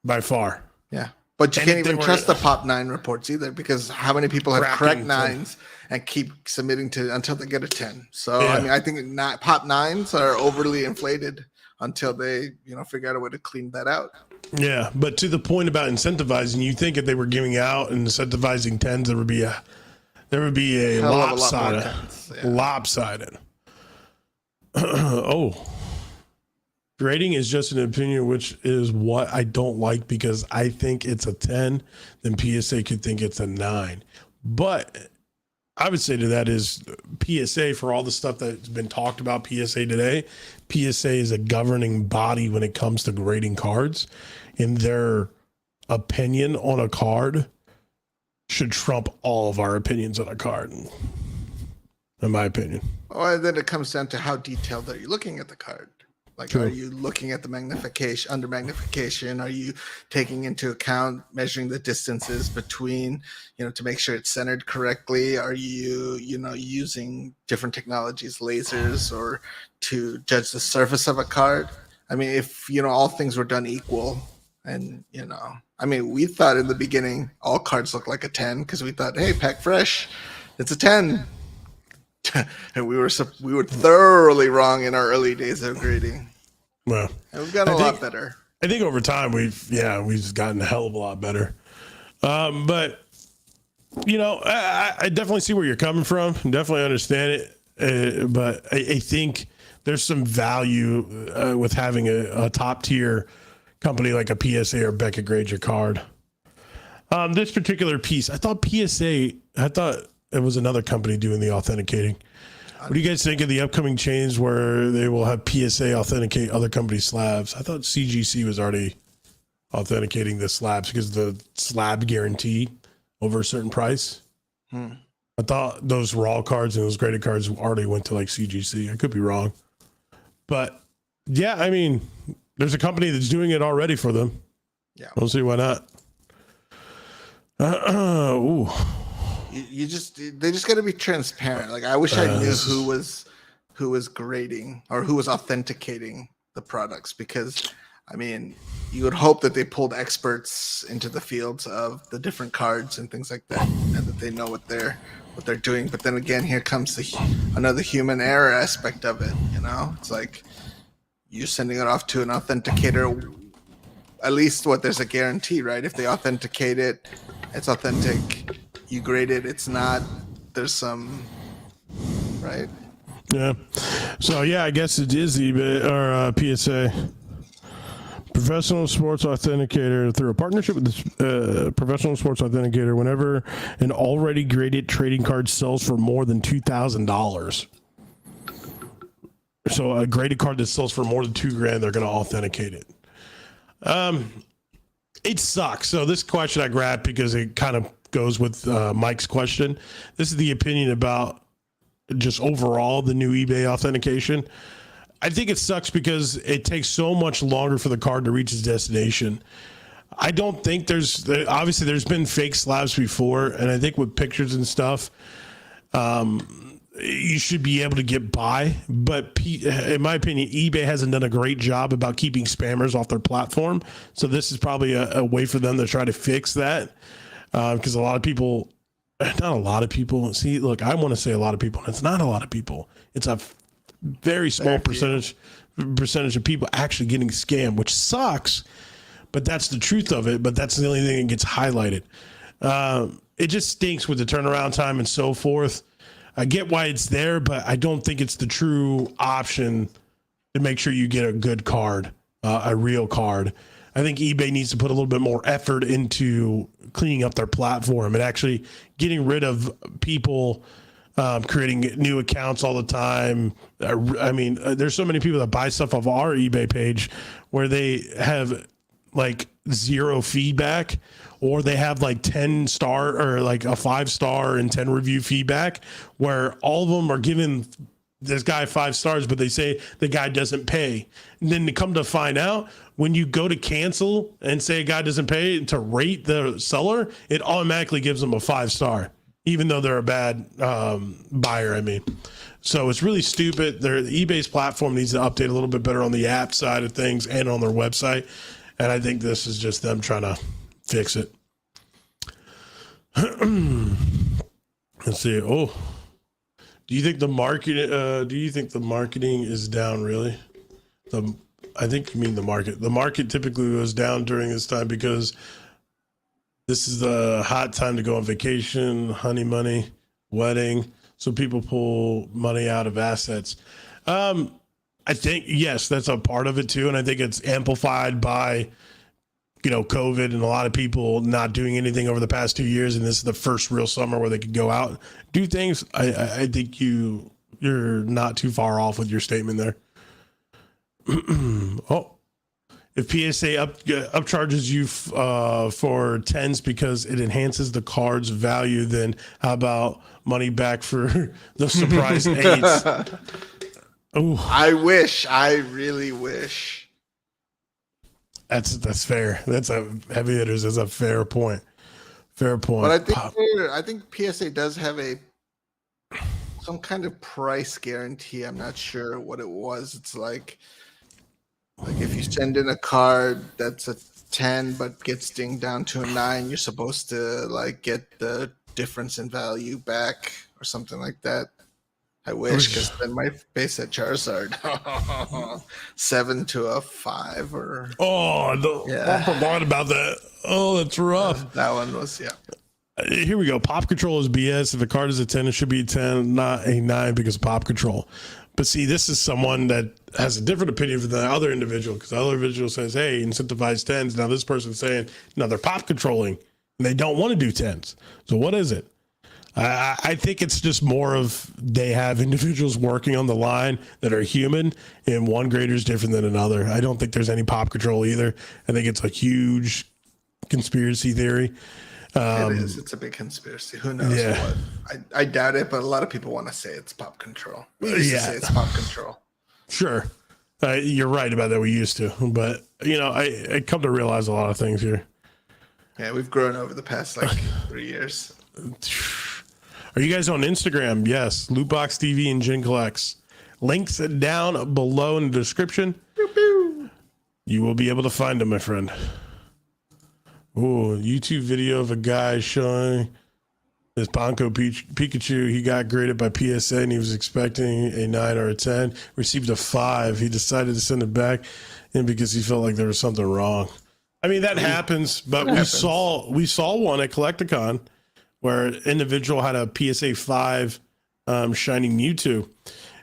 By far. Yeah. But you can't even trust the Pop 9 reports either, because how many people have correct 9s and keep submitting until they get a 10? So, yeah. I mean, I think Pop 9s are overly inflated until they, figure out a way to clean that out. Yeah, but to the point about incentivizing, you think if they were giving out and incentivizing 10s, there would be a lopsided. Oh. Grading is just an opinion, which is what I don't like, because I think it's a 10, then PSA could think it's a 9. But I would say to that is PSA, for all the stuff that's been talked about PSA today, PSA is a governing body when it comes to grading cards, and their opinion on a card should trump all of our opinions on a card, in my opinion. Well, then it comes down to how detailed are you looking at the card? Like, True. Are you looking at the magnification, under magnification? Are you taking into account measuring the distances between, to make sure it's centered correctly? Are you, using different technologies, lasers, or to judge the surface of a card? I mean, if, all things were done equal and, I mean, we thought in the beginning all cards looked like a 10 because we thought, hey, pack fresh, it's a 10. And we were thoroughly wrong in our early days of grading. Well, and we've gotten a lot better. I think over time we've gotten a hell of a lot better. But I definitely see where you're coming from. Definitely understand it. But I think there's some value with having a top tier company like a PSA or Beckett grade your card. This particular piece, I thought it was another company doing the authenticating. What do you guys think of the upcoming change where they will have PSA authenticate other companies' slabs? I thought CGC was already authenticating the slabs because the slab guarantee over a certain price. I thought those raw cards and those graded cards already went to like CGC. I could be wrong. But yeah, I mean, there's a company that's doing it already for them. Yeah. We'll see why not. Ooh. They just got to be transparent. Like I wish I knew who was grading or who was authenticating the products, because I mean, you would hope that they pulled experts into the fields of the different cards and things like that, and that they know what they're doing. But then again, here comes another human error aspect of it. You know, it's like you're sending it off to an authenticator. At least there's a guarantee, right? If they authenticate it, it's authentic. You grade it, it's not. There's some, right? Yeah. So yeah, I guess it is eBay or PSA. Professional Sports Authenticator. Through a partnership with the Professional Sports Authenticator, whenever an already graded trading card sells for more than $2,000, so a graded card that sells for more than $2,000, they're going to authenticate it. It sucks. So this question I grabbed because it kind of goes with Mike's question. This is the opinion about just overall the new eBay authentication. I think it sucks because it takes so much longer for the card to reach its destination. I don't think obviously there's been fake slabs before, and I think with pictures and stuff, you should be able to get by. But in my opinion, eBay hasn't done a great job about keeping spammers off their platform. So this is probably a way for them to try to fix that. Because not a lot of people. See, look, I want to say a lot of people, and it's not a lot of people. It's a very small percentage of people actually getting scammed, which sucks. But that's the truth of it. But that's the only thing that gets highlighted. It just stinks with the turnaround time and so forth. I get why it's there, but I don't think it's the true option to make sure you get a good card, a real card. I think eBay needs to put a little bit more effort into cleaning up their platform and actually getting rid of people creating new accounts all the time. I mean, there's so many people that buy stuff off our eBay page where they have like zero feedback, or they have like 10 star or like a 5-star and 10 review feedback, where all of them are giving this guy 5 stars, but they say the guy doesn't pay. And then to come to find out, when you go to cancel and say a guy doesn't pay, to rate the seller, it automatically gives them a 5-star, even though they're a bad buyer. I mean, so it's really stupid. eBay's platform needs to update a little bit better on the app side of things and on their website. And I think this is just them trying to fix it. Let's see. Oh, do you think the marketing is down? Really? I think you mean the market. The market typically goes down during this time because this is the hot time to go on vacation, honey money, wedding. So people pull money out of assets. I think, yes, that's a part of it too. And I think it's amplified by, COVID and a lot of people not doing anything over the past 2 years. And this is the first real summer where they could go out, do things. I think you're not too far off with your statement there. Oh, if PSA upcharges you for 10s because it enhances the card's value, then how about money back for the surprise 8s? Ooh. I really wish. That's fair. That's a heavy hitters. That's a fair point. Fair point. But I think PSA does have some kind of price guarantee. I'm not sure what it was. It's like if you send in a card that's a 10 but gets dinged down to a 9, you're supposed to get the difference in value back or something like that. I wish, because then my base at Charizard 7 to a 5 or. Oh, I forgot about that. Oh, that's rough. That one was, yeah. Here we go. Pop control is BS. If the card is a 10, it should be a 10, not a 9 because of pop control. But see, this is someone that has a different opinion from the other individual, because the other individual says, hey, incentivize 10s. Now this person's saying, no, they're pop controlling and they don't want to do 10s. So what is it? I think it's just more of they have individuals working on the line that are human, and one grader is different than another. I don't think there's any pop control either. I think it's a huge conspiracy theory. It is. It's a big conspiracy. Who knows what? I doubt it, but a lot of people want to say it's pop control. We used to say it's pop control. Sure. You're right about that. We used to, but I come to realize a lot of things here. Yeah, we've grown over the past 3 years. Are you guys on Instagram? Yes. Lootbox TV and Gen Collects. Links down below in the description. Boop, boop. You will be able to find them, my friend. Oh, YouTube video of a guy showing his Pkwy. He got graded by PSA and he was expecting a 9 or a 10. Received a 5. He decided to send it back in because he felt like there was something wrong. I mean, that happens, but we saw one at Collecticon where an individual had a PSA 5 Shining Mewtwo,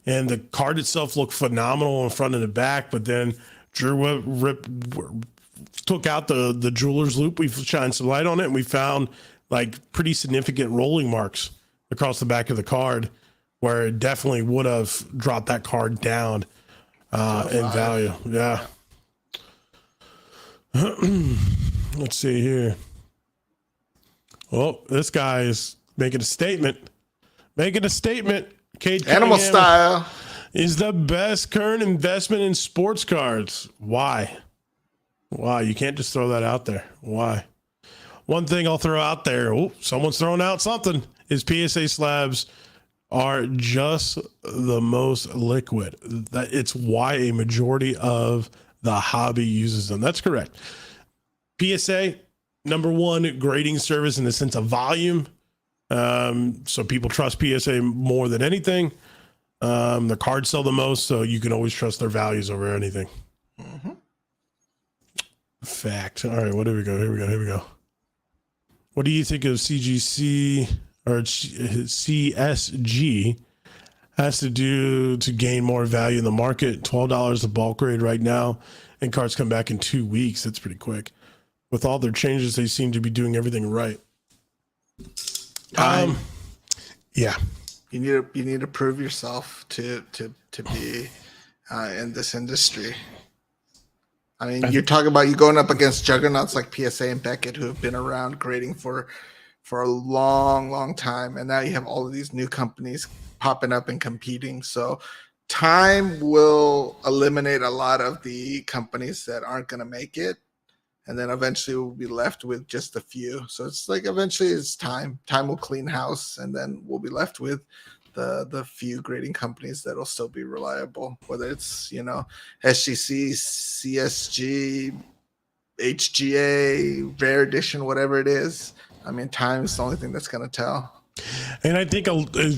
and the card itself looked phenomenal in front and the back, but then Drew took out the jeweler's loop. We shined some light on it, and we found pretty significant rolling marks across the back of the card where it definitely would have dropped that card down in value. Yeah. Let's see here. Oh, this guy is making a statement. Cade Animal Style is the best current investment in sports cards. Why? You can't just throw that out there. Why? One thing I'll throw out there. Oh, someone's throwing out something. Is PSA slabs are just the most liquid. It's why a majority of the hobby uses them. That's correct. PSA, number one grading service in the sense of volume. So people trust PSA more than anything. The cards sell the most, so you can always trust their values over anything. Mm-hmm. Fact. All right, here we go. What do you think of CGC or CSG has to do to gain more value in the market? $12 the bulk grade right now, and cards come back in 2 weeks. That's pretty quick. With all their changes, they seem to be doing everything right. Yeah. You need to prove yourself to be in this industry. I mean, you're talking about you going up against juggernauts like PSA and Beckett, who have been around grading for a long time, and now you have all of these new companies popping up and competing. So time will eliminate a lot of the companies that aren't going to make it, and then eventually we'll be left with just a few. So it's eventually it's time will clean house, and then we'll be left with the few grading companies that'll still be reliable, whether it's SGC, CSG, HGA, rare edition, whatever it is. I mean, time is the only thing that's going to tell. And I think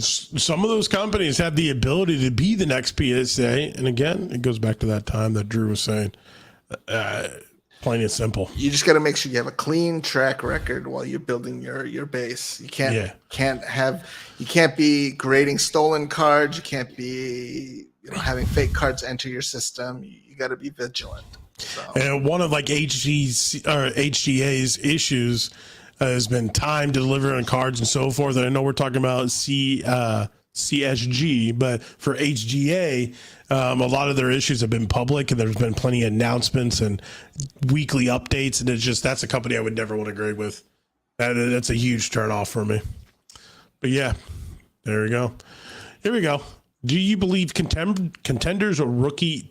some of those companies have the ability to be the next PSA. And again, it goes back to that time that Drew was saying, plain and simple. You just got to make sure you have a clean track record while you're building your base. You can't be grading stolen cards. You can't be having fake cards enter your system. You got to be vigilant. So. And one of HGA's issues has been time to deliver on cards and so forth. And I know we're talking about CSG, but for HGA, a lot of their issues have been public, and there's been plenty of announcements and weekly updates. And that's a company I would never want to grade with. That's a huge turnoff for me. But yeah, there we go. Here we go. Do you believe contenders or rookie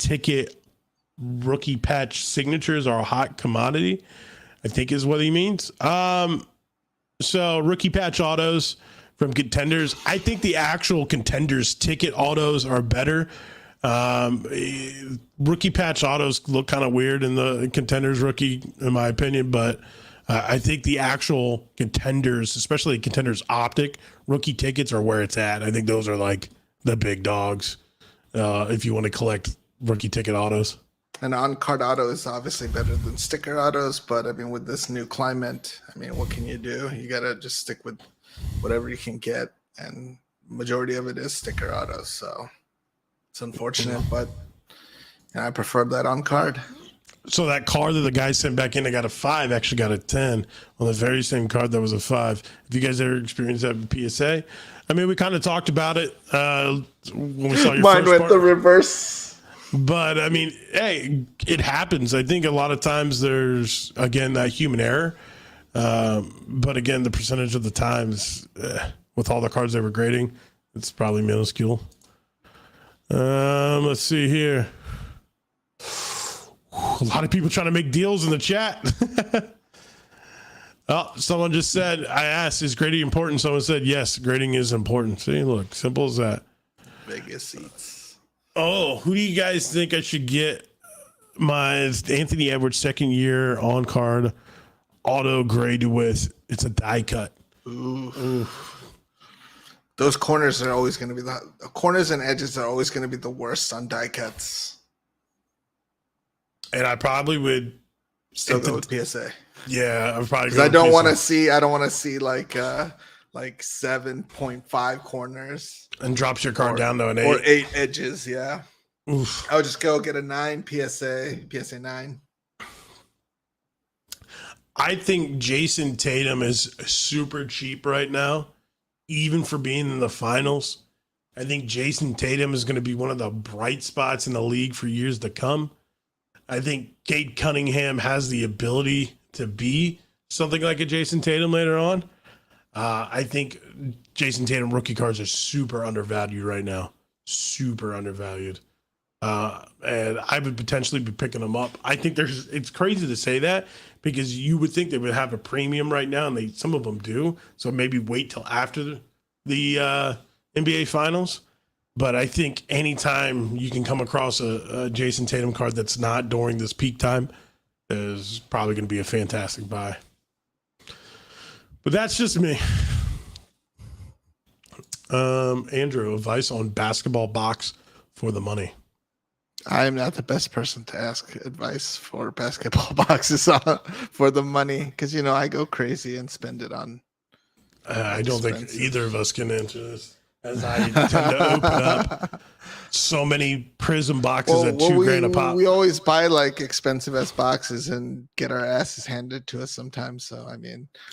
patch signatures are a hot commodity? I think is what he means. So rookie patch autos from contenders. I think the actual contenders ticket autos are better. Rookie patch autos look kind of weird in the contenders rookie, in my opinion, but I think the actual contenders, especially contenders optic rookie tickets, are where it's at. I think those are the big dogs if you want to collect rookie ticket autos. And on-card auto is obviously better than sticker autos, but I mean, with this new climate, I mean, what can you do? You got to just stick with whatever you can get, and majority of it is sticker autos. So it's unfortunate, but I prefer that on-card. So that card that the guy sent back in, I got a 5, actually got a 10 on the very same card that was a 5. Have you guys ever experienced that with PSA? I mean, we kind of talked about it when we saw your Mine first went part. the reverse. But I mean, hey, it happens. I think a lot of times there's, again, that human error. But again, the percentage of the times with all the cards they were grading, it's probably minuscule. Let's see here. A lot of people trying to make deals in the chat. Oh, someone just said, I asked, is grading important? Someone said, yes, grading is important. See, look, simple as that. Vegas seats. Oh, who do you guys think I should get my Anthony Edwards second year on card auto grade with? It's a die cut. Ooh. Those corners are always going to be the corners and edges are always going to be the worst on die cuts. And I probably would still go with PSA. Yeah, I'm probably. I don't want to see. I don't want to see like 7.5 corners and drops your card down to an 8 or 8 edges. Yeah. Oof. I would just go get a 9 PSA 9. I think Jason Tatum is super cheap right now, even for being in the finals. I think Jason Tatum is going to be one of the bright spots in the league for years to come. I think Cade Cunningham has the ability to be something like a Jason Tatum later on. I think Jason Tatum rookie cards are super undervalued right now. Super undervalued. And I would potentially be picking them up. I think it's crazy to say that because you would think they would have a premium right now, and some of them do. So maybe wait till after the NBA Finals. But I think anytime you can come across a Jason Tatum card that's not during this peak time is probably going to be a fantastic buy. But that's just me. Andrew, advice on basketball box for the money. I am not the best person to ask advice for basketball boxes for the money because, I go crazy and spend it on. I don't think either of us can answer this, as I tend to open up so many Prism boxes at $2,000 a pop. We always buy like expensive ass boxes and get our asses handed to us sometimes. So,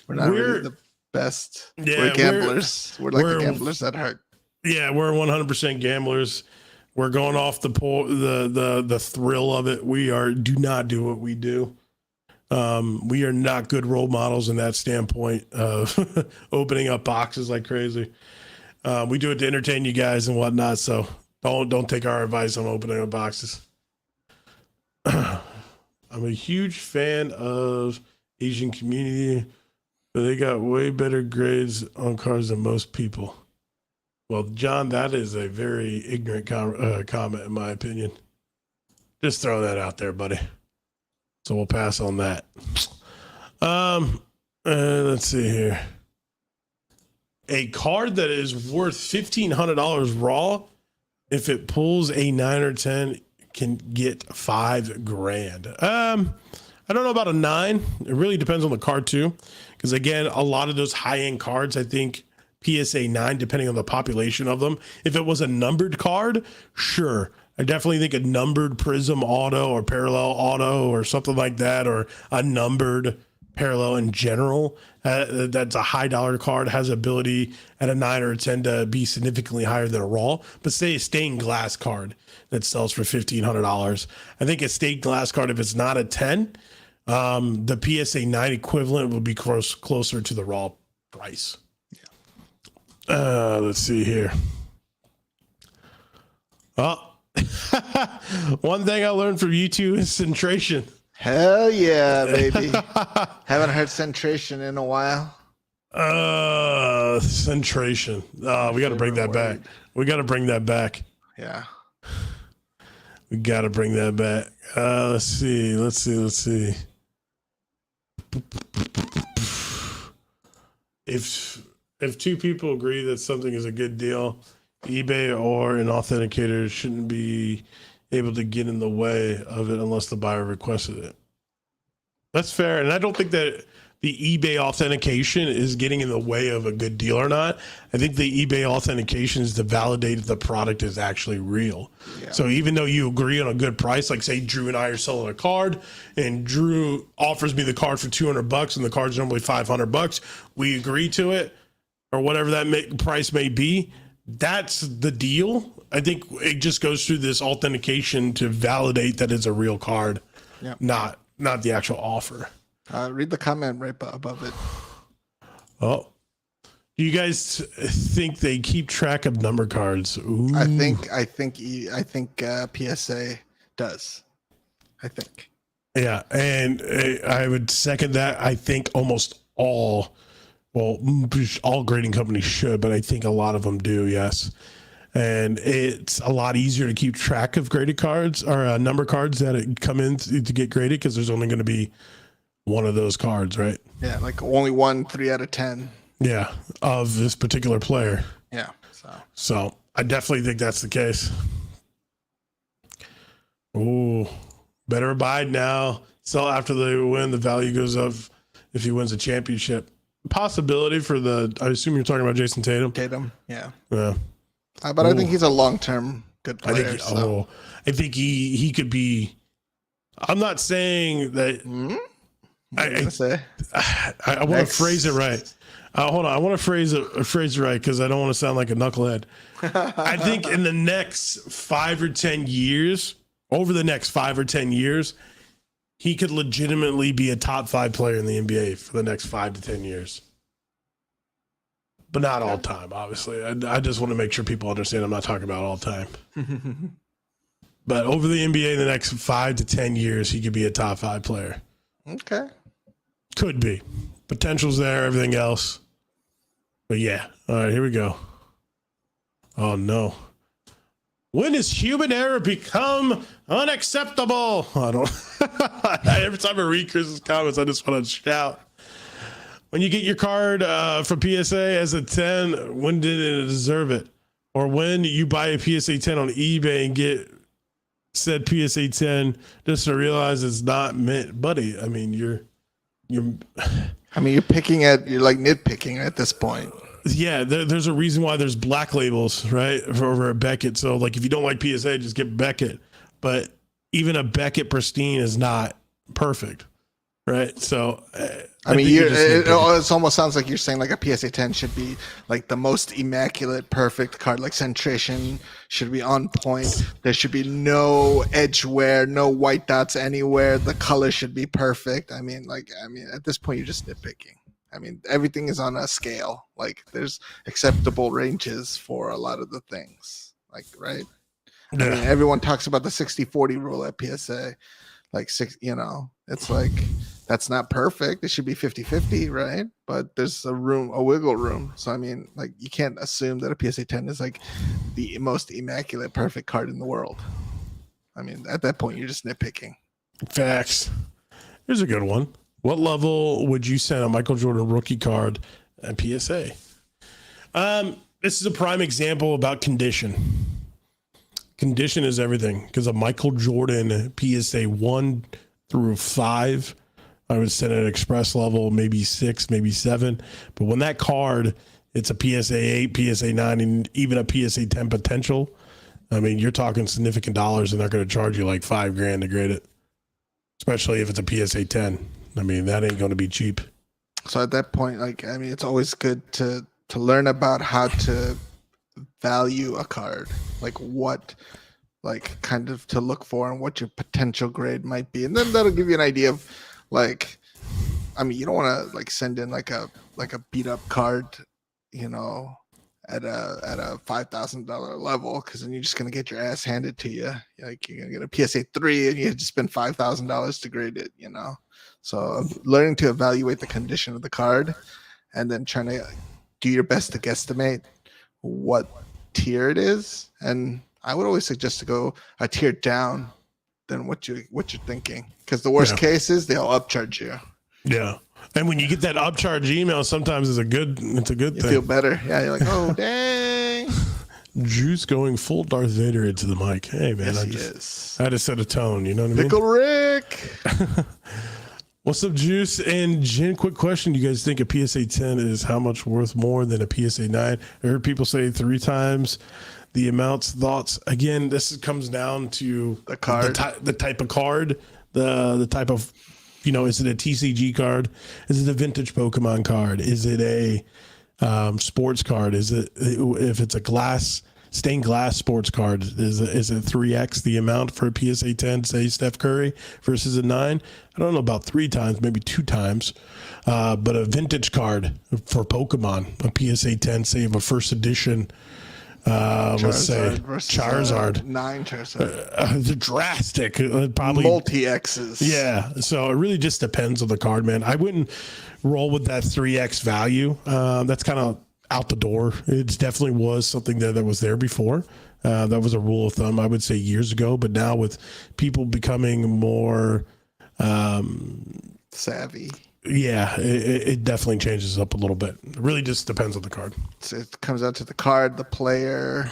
we're not really the best. Yeah, we're gamblers. We're like the gamblers that hurt. Yeah, we're 100% gamblers. We're going off the thrill of it. Do not do what we do. We are not good role models in that standpoint of opening up boxes like crazy. We do it to entertain you guys and whatnot. So don't take our advice on opening up boxes. I'm a huge fan of Asian community, but they got way better grades on cards than most people. Well, John, that is a very ignorant comment, in my opinion. Just throw that out there, buddy. So we'll pass on that. Let's see here. A card that is worth $1,500 raw, if it pulls a 9 or 10, can get $5,000. I don't know about a 9. It really depends on the card too, because again, a lot of those high-end cards, I think PSA 9, depending on the population of them. If it was a numbered card, sure. I definitely think a numbered Prism auto or parallel auto or something like that, or a numbered parallel in general, that's a high dollar card, has ability at a 9 or a 10 to be significantly higher than a raw. But say a stained glass card that sells for $1,500. I think a stained glass card, if it's not a 10, the PSA 9 equivalent would be closer to the raw price. Let's see here. Oh, one thing I learned from you two is centration. Hell yeah, baby. Haven't heard centration in a while. Centration. We got to bring that back. We got to bring that back. Yeah. We got to bring that back. Let's see. If two people agree that something is a good deal, eBay or an authenticator shouldn't be able to get in the way of it unless the buyer requested it. That's fair. And I don't think that the eBay authentication is getting in the way of a good deal or not. I think the eBay authentication is to validate if the product is actually real. Yeah. So even though you agree on a good price, like say Drew and I are selling a card and Drew offers me the card for $200 and the card's normally $500, we agree to it or whatever that price may be. That's the deal. I think it just goes through this authentication to validate that it's a real card, not the actual offer. Read the comment right above it. Oh, do you guys think they keep track of number cards? Ooh. I think PSA does. I think. Yeah, and I would second that. I think almost all grading companies should, but I think a lot of them do. Yes. And it's a lot easier to keep track of graded cards or number cards that come in to get graded because there's only going to be one of those cards, right? Yeah, like only 3 out of 10. Yeah, of this particular player. Yeah. So I definitely think that's the case. Ooh, better abide now. Sell after they win. The value goes up if he wins a championship. Possibility for I assume you're talking about Jason Tatum. Yeah. Yeah. But I think he's a long-term good player. I think he could be. I'm not saying that. I want to phrase it right. Hold on, I want to phrase it right because I don't want to sound like a knucklehead. I think in the next 5 or 10 years, over the next 5 or 10 years, he could legitimately be a top 5 player in the NBA for the next 5 to 10 years. But not all time, obviously. I just want to make sure people understand I'm not talking about all time. But over the NBA in the next 5 to 10 years, he could be a top 5 player. Okay. Could be. Potential's there, everything else. But yeah. All right, here we go. Oh, no. When does human error become unacceptable? I don't. Every time I read Chris's comments, I just want to shout. When you get your card from PSA as a 10, when did it deserve it? Or when you buy a PSA 10 on eBay and get said PSA 10 just to realize it's not meant, buddy. I mean, you're like nitpicking at this point. Yeah, there's a reason why there's black labels, right, over at Beckett. So, like, if you don't like PSA, just get Beckett. But even a Beckett pristine is not perfect, right? So, it almost sounds like you're saying like a PSA 10 should be like the most immaculate, perfect card. Like centration should be on point. There should be no edge wear, no white dots anywhere. The color should be perfect. I mean, at this point, you're just nitpicking. I mean, everything is on a scale. Like, there's acceptable ranges for a lot of the things. Like, right? Yeah. I mean, everyone talks about the 60-40 rule at PSA. Like, it's like, that's not perfect. It should be 50-50, right? But there's a wiggle room. So, I mean, like, you can't assume that a PSA 10 is like the most immaculate, perfect card in the world. I mean, at that point, you're just nitpicking. Facts. Here's a good one. What level would you send a Michael Jordan rookie card at PSA? This is a prime example about condition. Condition is everything because a Michael Jordan PSA 1 through 5, I would send it at express level, maybe 6, maybe 7. But when that card, it's a PSA 8, PSA 9, and even a PSA 10 potential, I mean, you're talking significant dollars and they're going to charge you like $5,000 to grade it, especially if it's a PSA 10. I mean, that ain't going to be cheap. So at that point, like, I mean, it's always good to learn about how to value a card, like what, like, kind of to look for and what your potential grade might be. And then that'll give you an idea of, like, I mean, you don't want to like send in like a beat up card, at a $5,000 level, because then you're just gonna get your ass handed to you. Like, you're gonna get a PSA 3 and you have to spend $5,000 to grade it. So learning to evaluate the condition of the card, and then trying to do your best to guesstimate what tier it is. And I would always suggest to go a tier down than what you're thinking, because the worst case is they'll upcharge you. Yeah. And when you get that upcharge email, sometimes it's a good thing. You feel better. Yeah, you're like, oh, dang. Juice going full Darth Vader into the mic. Hey, man, yes, I had to set a tone. You know what I mean? Pickle Rick. What's up, Juice? And Jen, quick question. Do you guys think a PSA 10 is how much worth more than a PSA 9? I heard people say 3 times the amounts. Thoughts? Again, this comes down to the card, the type of card, the type of, is it a TCG card? Is it a vintage Pokemon card? Is it a sports card? Is it, if it's a glass stained glass sports card is a 3x the amount for a PSA 10, say Steph Curry, versus a 9. I don't know about 3 times, maybe 2 times. But a vintage card for Pokemon, a PSA 10, say of a first edition. Let's say Charizard. 9 Charizard. They're drastic. Probably multi-X's. Yeah. So it really just depends on the card, man. I wouldn't roll with that 3x value. That's kind of out the door. It definitely was something that was there before. That was a rule of thumb, I would say, years ago. But now with people becoming more savvy. Yeah, it definitely changes up a little bit. It really just depends on the card. So it comes out to the card, the player,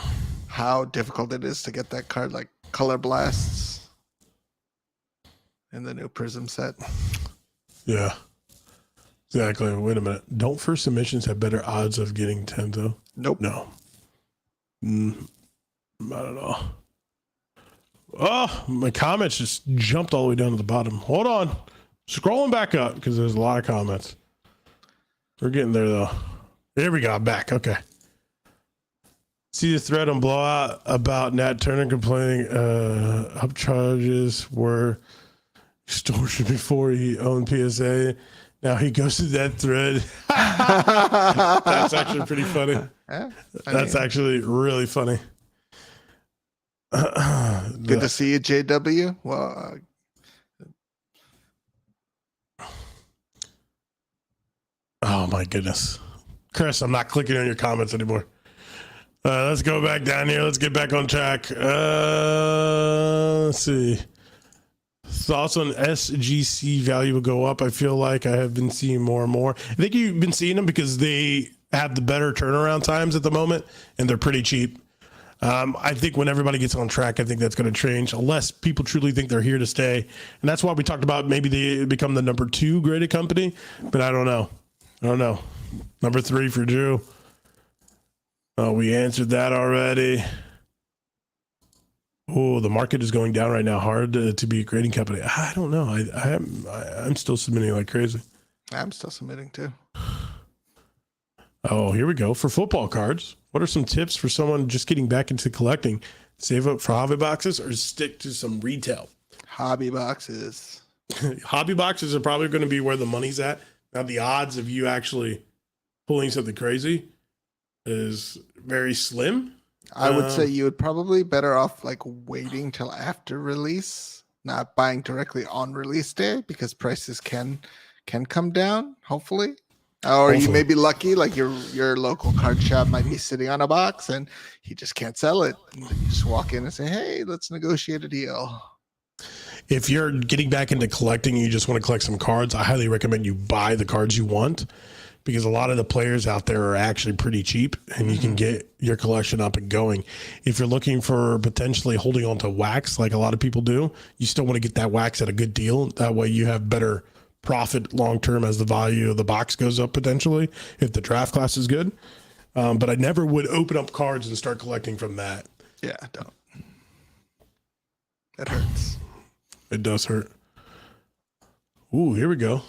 how difficult it is to get that card, like color blasts in the new Prism set. Yeah, exactly. Wait a minute. Don't first submissions have better odds of getting 10 though? Nope. No. I don't know. Oh, my comments just jumped all the way down to the bottom. Hold on. Scrolling back up because there's a lot of comments. We're getting there though. There we go. I'm back. Okay. See the thread on Blowout about Nat Turner complaining upcharges were extortion before he owned PSA. Now he goes to that thread. That's actually pretty funny. Yeah, That's actually really funny. Good to see you, JW. Well, oh my goodness. Chris, I'm not clicking on your comments anymore. Let's go back down here. Let's get back on track. Let's see. Thoughts on SGC value will go up. I feel like I have been seeing more and more. I think you've been seeing them because they have the better turnaround times at the moment and they're pretty cheap. I think when everybody gets on track, I think that's going to change unless people truly think they're here to stay. And that's why we talked about maybe they become the number 2 graded company, but I don't know. Number 3 for Drew. Oh, we answered that already. Oh, the market is going down right now. Hard to be a grading company. I don't know. I'm still submitting like crazy. I'm still submitting too. Oh, here we go. For football cards, what are some tips for someone just getting back into collecting? Save up for hobby boxes or stick to some retail? Hobby boxes. Hobby boxes are probably going to be where the money's at. Now, the odds of you actually pulling something crazy is very slim. I would say you would probably better off like waiting till after release, not buying directly on release day because prices can come down, hopefully. Or you may be lucky, like your local card shop might be sitting on a box and he just can't sell it. And you just walk in and say, hey, let's negotiate a deal. If you're getting back into collecting and you just want to collect some cards, I highly recommend you buy the cards you want because a lot of the players out there are actually pretty cheap and you can get your collection up and going. If you're looking for potentially holding on to wax like a lot of people do, you still want to get that wax at a good deal. That way you have better profit long-term as the value of the box goes up potentially if the draft class is good. But I never would open up cards and start collecting from that. Yeah, don't. That hurts. It does hurt. Ooh, here we go.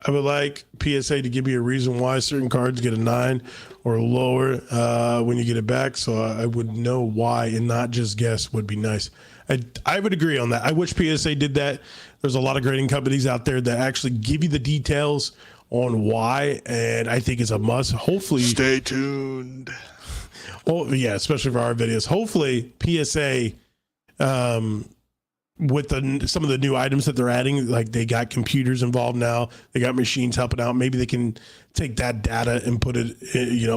I would like PSA to give me a reason why certain cards get a 9 or lower when you get it back, so I would know why and not just guess would be nice. I would agree on that. I wish PSA did that. There's a lot of grading companies out there that actually give you the details on why, and I think it's a must. Hopefully, stay tuned. Oh yeah, especially for our videos. Hopefully, PSA. With some of the new items that they're adding, like they got computers involved now, they got machines helping out. Maybe they can take that data and put it,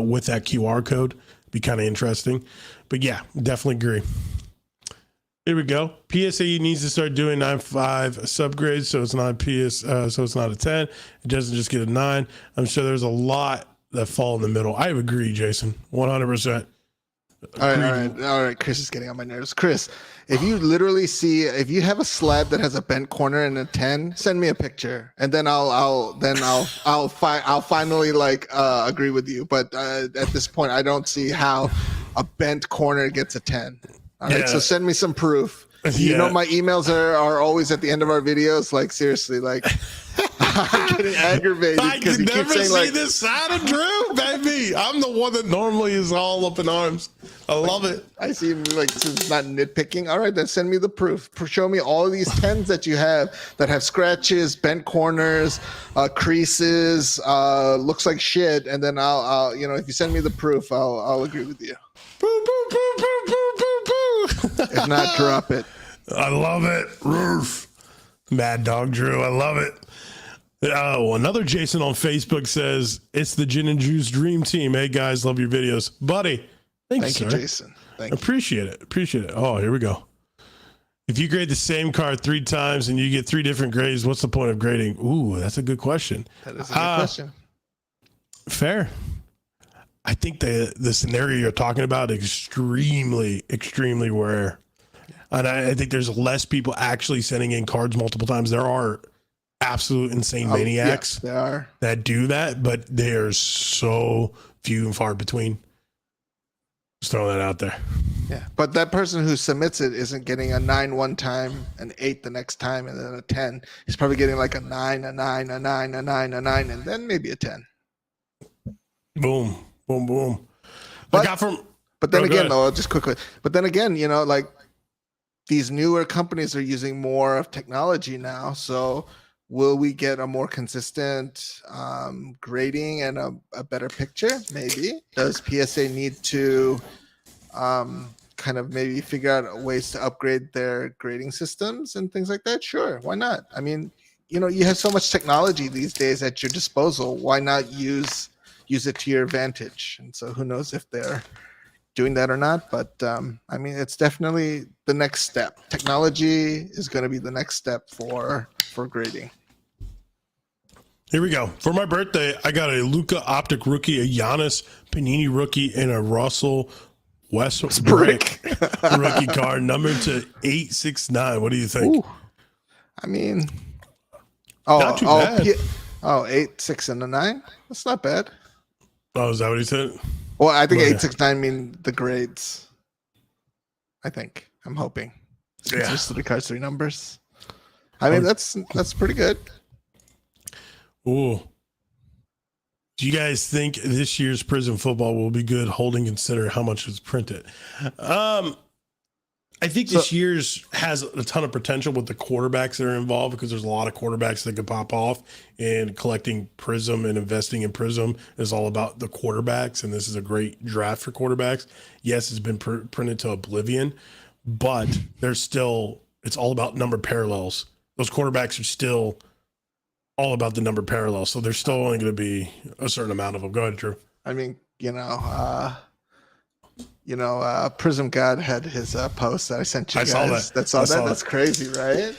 with that QR code. Be kind of interesting. But yeah, definitely agree. Here we go. PSA needs to start doing 9.5 subgrades, so it's not so it's not a 10. It doesn't just get a 9. I'm sure there's a lot that fall in the middle. I agree, Jason, 100%. All right. Chris is getting on my nerves. Chris, if you have a slab that has a bent corner and a 10, send me a picture, and then I'll finally agree with you. But at this point, I don't see how a bent corner gets a 10. All right, so send me some proof. You know my emails are always at the end of our videos. Like seriously, like I'm getting aggravated because you keep saying like this side of Drew, baby. me. I'm the one that normally is all up in arms. I love it. I see him like, this is not nitpicking. All right, then send me the proof. Show me all of these 10s that you have that have scratches, bent corners, creases, looks like shit. And then I'll, you know, if you send me the proof, I'll agree with you. Boo, boo, boo, boo, boo, boo, boo. If not, drop it. I love it. Roof. Mad Dog Drew. I love it. Oh, another Jason on Facebook says, it's the Gin and Juice Dream Team. Hey, guys, love your videos. Buddy, thank you, Jason. Thank you. Appreciate it. Appreciate it. Oh, here we go. If you grade the same card 3 times and you get 3 different grades, what's the point of grading? Ooh, that's a good question. That is a good question. Fair. I think the scenario you're talking about is extremely, extremely rare. Yeah. And I think there's less people actually sending in cards multiple times. There are absolute insane maniacs that do that, but they're so few and far between. Just throwing that out there. Yeah, but that person who submits it isn't getting a 9 one time, an 8 the next time, and then a 10. He's probably getting like a 9, a 9, a 9, a 9, a 9, and then maybe a 10. Boom, boom, boom. But then again, though, just quickly. But then again, you know, like these newer companies are using more of technology now, so will we get a more consistent grading and a better picture? Maybe. Does PSA need to kind of maybe figure out ways to upgrade their grading systems and things like that? Sure. Why not? I mean, you know, you have so much technology these days at your disposal. Why not use it to your advantage? And so who knows if they're doing that or not, but I mean, it's definitely the next step. Technology is going to be the next step for grading. Here we go. For my birthday, I got a Luka Optic rookie, a Giannis Panini rookie, and a Russell Westbrook rookie card, numbered to 869. What do you think? Ooh. I mean, not too bad. 8, 6, and a 9. That's not bad. Oh, is that what he said? Well, I think 8, 6, 9 mean the grades. I think. I'm hoping. So it's just 3 cards, 3 numbers. I mean, that's pretty good. Ooh. Do you guys think this year's Prism football will be good, holding consider how much was printed? I think this year's has a ton of potential with the quarterbacks that are involved, because there's a lot of quarterbacks that could pop off, and collecting Prism and investing in Prism is all about the quarterbacks. And this is a great draft for quarterbacks. Yes, it's been printed to oblivion, but it's all about numbered parallels. Those quarterbacks are still all about the number parallel, so there's still only going to be a certain amount of them. Go ahead, Drew. I mean, Prism God had his post that I sent you guys. Saw that. That's crazy, right?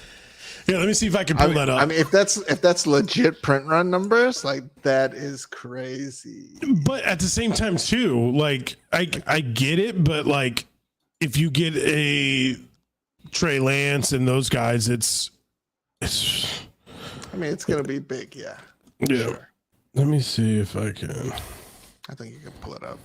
Yeah, let me see if I can pull that up. I mean, if that's legit print run numbers, like that is crazy. But at the same time, too, like I get it, but like if you get a Trey Lance and those guys, it's. I mean, it's going to be big, yeah. Yeah. Sure. Let me see if I can. I think you can pull it up.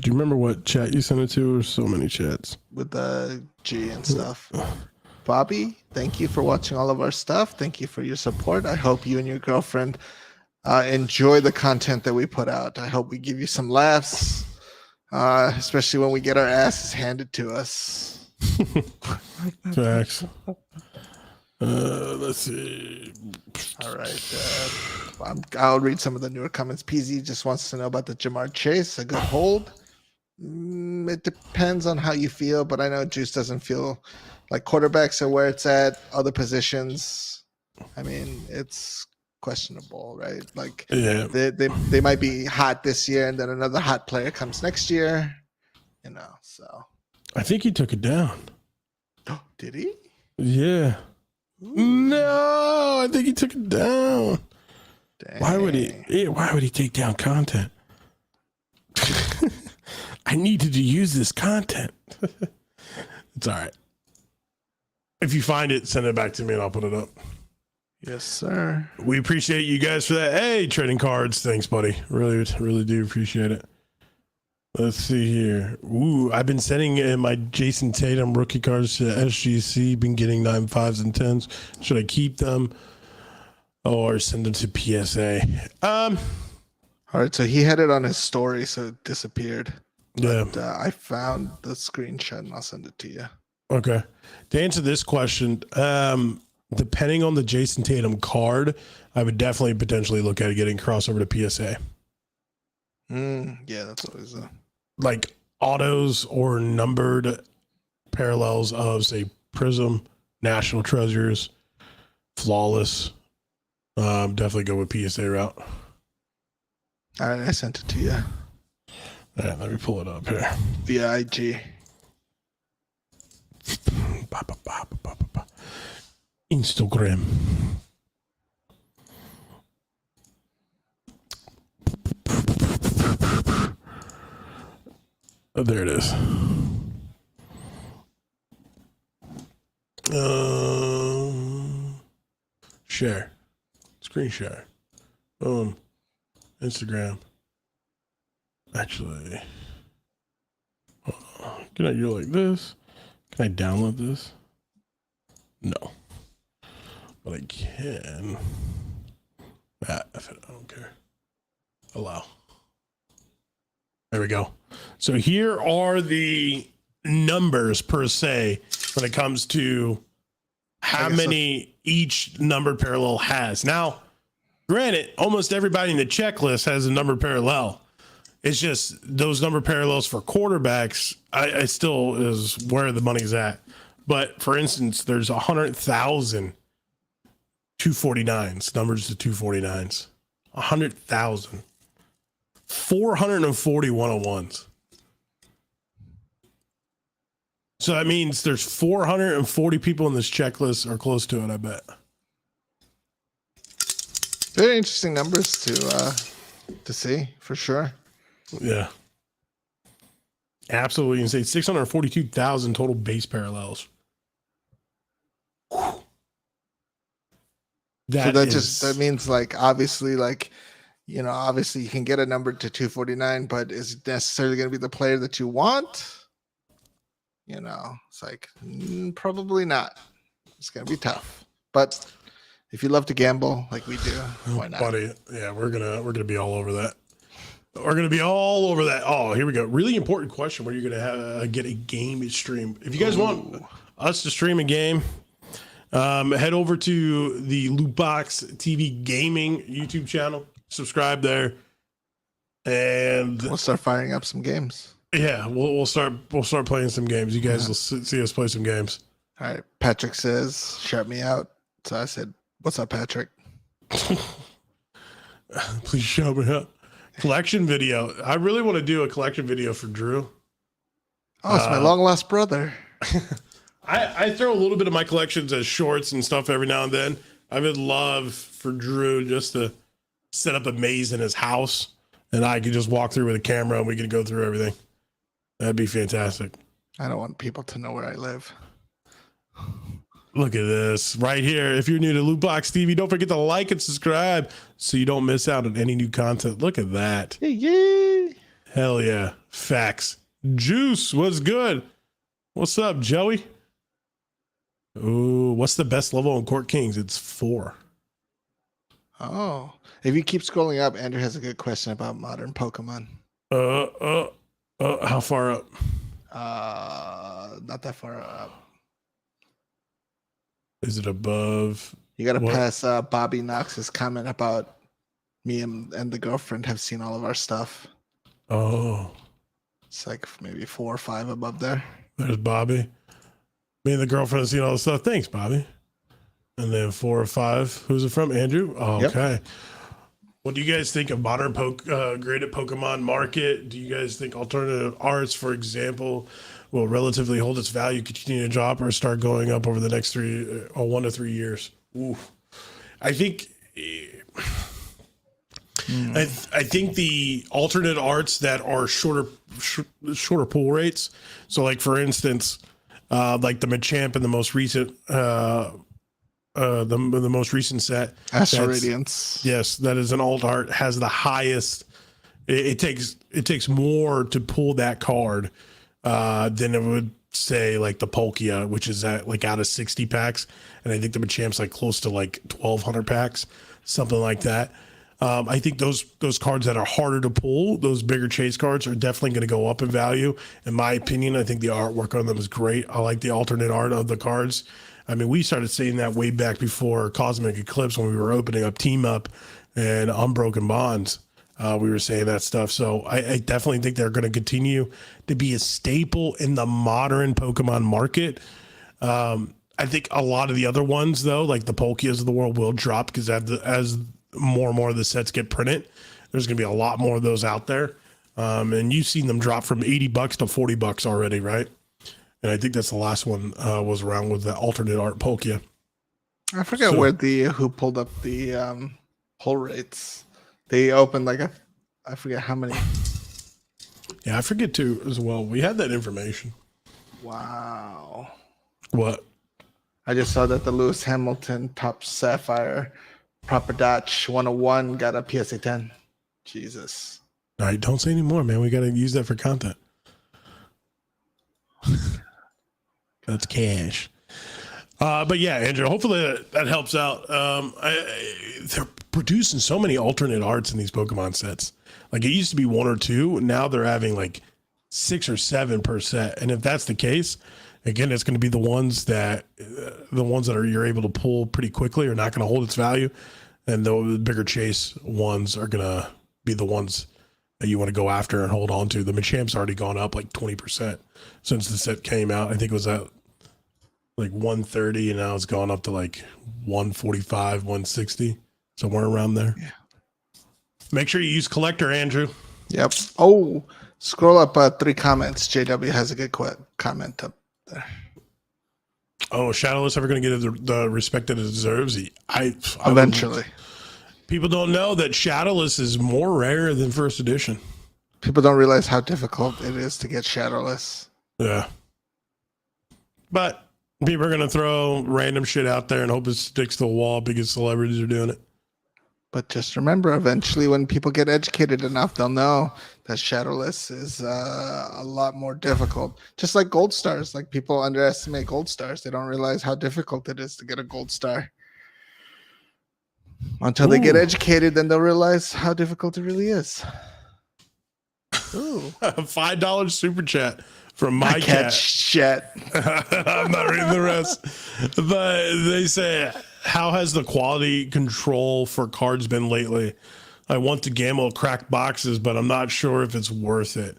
Do you remember what chat you sent it to? There's so many chats. With the G and stuff. Bobby, thank you for watching all of our stuff. Thank you for your support. I hope you and your girlfriend enjoy the content that we put out. I hope we give you some laughs, especially when we get our asses handed to us. Facts. Let's see. All right. I'll read some of the newer comments. PZ just wants to know about the Jamar Chase. A good hold. It depends on how you feel, but I know Juice doesn't feel like quarterbacks are where it's at. Other positions, I mean, it's questionable, right? Like they might be hot this year, and then another hot player comes next year. You know, so. I think he took it down. Did he? Yeah. Ooh. No, I think he took it down. Dang. Why would he take down content? I needed to use this content. It's all right. If you find it, send it back to me and I'll put it up. Yes, sir. We appreciate you guys for that. Hey, trading cards. Thanks, buddy. Really, really do appreciate it. Let's see here. Ooh, I've been sending in my Jason Tatum rookie cards to SGC. Been getting 9 5s and 10s. Should I keep them? or send them to PSA. All right, so he had it on his story, so it disappeared. Yeah. But, I found the screenshot and I'll send it to you. Okay. To answer this question, depending on the Jason Tatum card, I would definitely potentially look at getting crossover to PSA. Yeah, that's always like autos or numbered parallels of, say, Prism, National Treasures, Flawless. Definitely go with PSA route. All right, I sent it to you. All right, let me pull it up here. Via IG. Instagram. Oh, there it is. Share. Screen share. Boom. Instagram. Actually, can I do it like this? Can I download this? No. But I can. I don't care. Allow. There we go. So here are the numbers per se when it comes to how many each numbered parallel has. Now, granted, almost everybody in the checklist has a numbered parallel. It's just those number parallels for quarterbacks, I still is where the money's at. But for instance, there's 100,000 249s, numbers to 249s, 100,000, 440 101s. So that means there's 440 people in this checklist or close to it, I bet. Very interesting numbers to see for sure. Yeah. Absolutely insane. 642,000 total base parallels. Whew. That means like obviously obviously you can get a number to 249, but is it necessarily going to be the player that you want? It's like probably not. It's going to be tough. But if you love to gamble like we do, why not? Buddy, yeah, we're gonna be all over that. We're gonna be all over that. Oh, here we go. Really important question: where you're gonna get a game stream? If you guys want us to stream a game, head over to the Lootbox TV Gaming YouTube channel. Subscribe there, and we'll start firing up some games. Yeah, we'll start playing some games. You guys will see us play some games. All right. Patrick says, "Shut me out." So I said, "What's up, Patrick?" Please show me up. Collection video. I really want to do a collection video for Drew. Oh, it's my long lost brother. I throw a little bit of my collections as shorts and stuff every now and then. I would love for Drew just to set up a maze in his house, and I could just walk through with a camera and we could go through everything. That'd be fantastic. I don't want people to know where I live. Look at this right here. If you're new to Lootbox TV, don't forget to like and subscribe so you don't miss out on any new content. Look at that. Yeah. Hell yeah. Facts. Juice, what's good? What's up, Joey? Ooh, what's the best level in Court Kings? It's 4. Oh. If you keep scrolling up, Andrew has a good question about modern Pokemon. How far up? Not that far up. Is it above? You got to pass Bobby Knox's comment about me and the girlfriend have seen all of our stuff. Oh. It's like maybe 4 or 5 above there. There's Bobby. Me and the girlfriend have seen all the stuff. Thanks, Bobby. And then 4 or 5. Who's it from? Andrew? Oh, okay. Yep. What do you guys think of modern graded Pokemon market? Do you guys think alternative arts, for example, will relatively hold its value, continue to drop, or start going up over the next 1 to 3 years? Ooh. I think I think the alternate arts that are shorter pull rates. So, like for instance, like the Machamp in the most recent the most recent set, Astral Radiance. Yes, that is an alt art, has the highest. It takes more to pull that card than it would say like the Palkia, which is at like out of 60 packs, and I think the Machamp's like close to like 1,200 packs. something like that. I think those cards that are harder to pull, those bigger chase cards, are definitely going to go up in value. In my opinion, I think the artwork on them is great. I like the alternate art of the cards. I mean, we started saying that way back before Cosmic Eclipse when we were opening up Team Up and Unbroken Bonds. We were saying that stuff. So I definitely think they're going to continue to be a staple in the modern Pokemon market. I think a lot of the other ones, though, like the Pokias of the world, will drop because as more and more of the sets get printed, there's going to be a lot more of those out there. And you've seen them drop from $80 to $40 already, right? And I think that's the last one was around with the alternate art Pokia. I forget who pulled up the pull rates. They opened I forget how many. Yeah, I forget too as well. We had that information. Wow. What? I just saw that the Lewis Hamilton Top Sapphire Proper Dodge 101 got a PSA 10. Jesus. All right, don't say anymore, man. We got to use that for content. That's cash. But yeah, Andrew, hopefully that helps out. They're producing so many alternate arts in these Pokemon sets. Like it used to be 1 or 2. Now they're having like 6 or 7 per set. And if that's the case, again, it's going to be the ones that you're able to pull pretty quickly are not going to hold its value. And the bigger chase ones are going to be the ones that you want to go after and hold on to. The Machamp's already gone up like 20% since the set came out. I think it was at like 130 and now it's gone up to like 145, 160, somewhere around there. Yeah. Make sure you use collector, Andrew. Yep. Oh, scroll up 3 comments. JW has a good comment up there. Oh, Shadowless ever going to get the respect that it deserves? Eventually. People don't know that Shadowless is more rare than first edition. People don't realize how difficult it is to get Shadowless. Yeah. But people are going to throw random shit out there and hope it sticks to the wall because celebrities are doing it. But just remember, eventually when people get educated enough, they'll know that Shadowless is a lot more difficult. Just like Gold Stars. Like people underestimate Gold Stars. They don't realize how difficult it is to get a Gold Star. Until they get educated, then they'll realize how difficult it really is. Ooh. $5 super chat from my cat. Chat. I'm not reading the rest. But they say, how has the quality control for cards been lately? I want to gamble cracked boxes, but I'm not sure if it's worth it.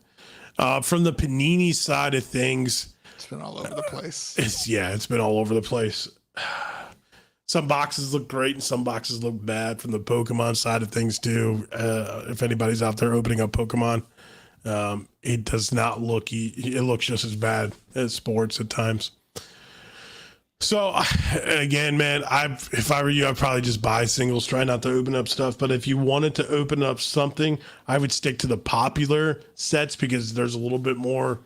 From the Panini side of things, it's been all over the place. It's been all over the place. Some boxes look great and some boxes look bad from the Pokemon side of things too. If anybody's out there opening up Pokemon, it does not look, it looks just as bad as sports at times. So again, man, if I were you, I'd probably just buy singles, try not to open up stuff. But if you wanted to open up something, I would stick to the popular sets because there's a little bit more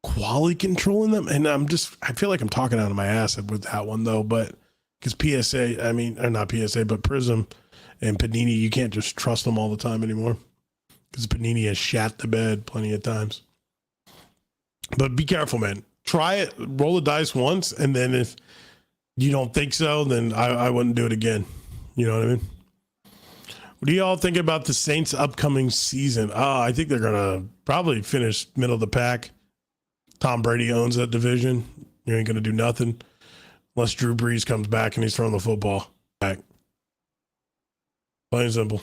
quality control in them. And I feel like I'm talking out of my ass with that one though, but because PSA, or not PSA, but Prism and Panini, you can't just trust them all the time anymore because Panini has shat the bed plenty of times. But be careful, man. Try it, roll the dice once, and then if you don't think so, then I wouldn't do it again. You know what I mean? What do y'all think about the Saints' upcoming season? I think they're going to probably finish middle of the pack. Tom Brady owns that division. You ain't going to do nothing unless Drew Brees comes back and he's throwing the football back. Plain and simple.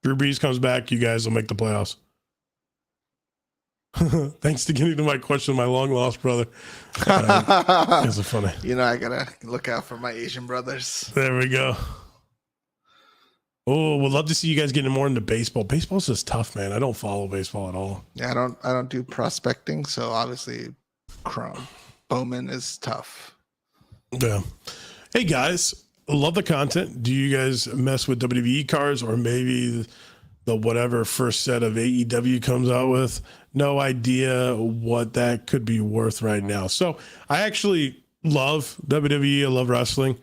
Drew Brees comes back, you guys will make the playoffs. Thanks to getting to my question, my long lost brother. It's funny. You know, I gotta look out for my Asian brothers. There we go. Oh, would love to see you guys getting more into baseball. Baseball's just tough, man. I don't follow baseball at all. Yeah, I don't do prospecting, so obviously, Bowman is tough. Yeah. Hey guys, love the content. Do you guys mess with WWE cards or maybe the whatever first set of AEW comes out with? No idea what that could be worth right now. So I actually love WWE. I love wrestling.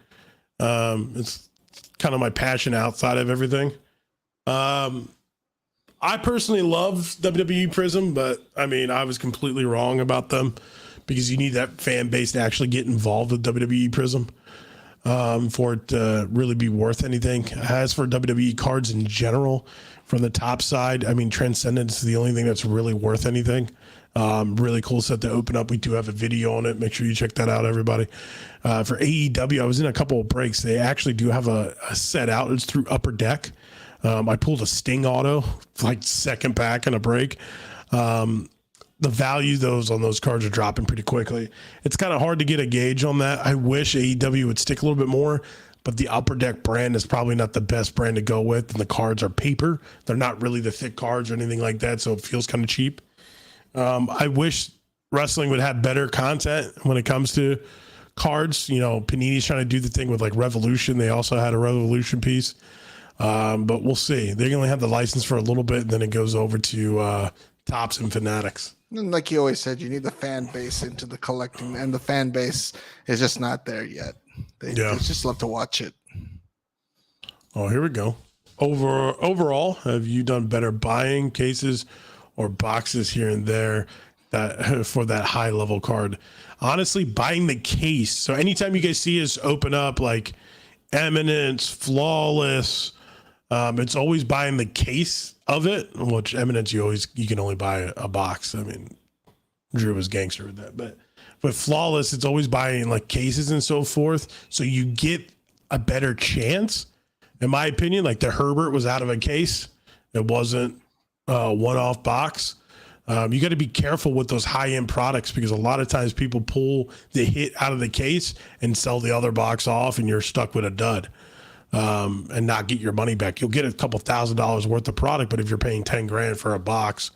It's kind of my passion outside of everything. I personally love WWE Prism, but I mean, I was completely wrong about them because you need that fan base to actually get involved with WWE Prism. for it to really be worth anything. As for WWE cards in general, from the top side, I mean, Transcendence is the only thing that's really worth anything. Really cool set to open up. We do have a video on it. Make sure you check that out, everybody. For AEW, I was in a couple of breaks. They actually do have a set out. It's through Upper Deck. I pulled a Sting auto, like second pack in a break. The value on those cards are dropping pretty quickly. It's kind of hard to get a gauge on that. I wish AEW would stick a little bit more, but the Upper Deck brand is probably not the best brand to go with. And the cards are paper. They're not really the thick cards or anything like that, so it feels kind of cheap. I wish wrestling would have better content when it comes to cards. You know, Panini's trying to do the thing with like Revolution. They also had a Revolution piece. But we'll see. They only have the license for a little bit, and then it goes over to Topps and Fanatics. And like you always said, you need the fan base into the collecting, and the fan base is just not there yet. They just love to watch it. Oh, here we go. Overall, have you done better buying cases or boxes here and there that for that high level card? Honestly, buying the case. So anytime you guys see us open up like Eminence, Flawless, it's always buying the case of it, which Eminence you can only buy a box. I mean, Drew was gangster with that, but with Flawless, it's always buying like cases and so forth. So you get a better chance, in my opinion. Like the Herbert was out of a case. It wasn't a one-off box. You got to be careful with those high-end products because a lot of times people pull the hit out of the case and sell the other box off, and you're stuck with a dud. And not get your money back. You'll get a couple $1,000s worth of product, but if you're paying 10 grand for a box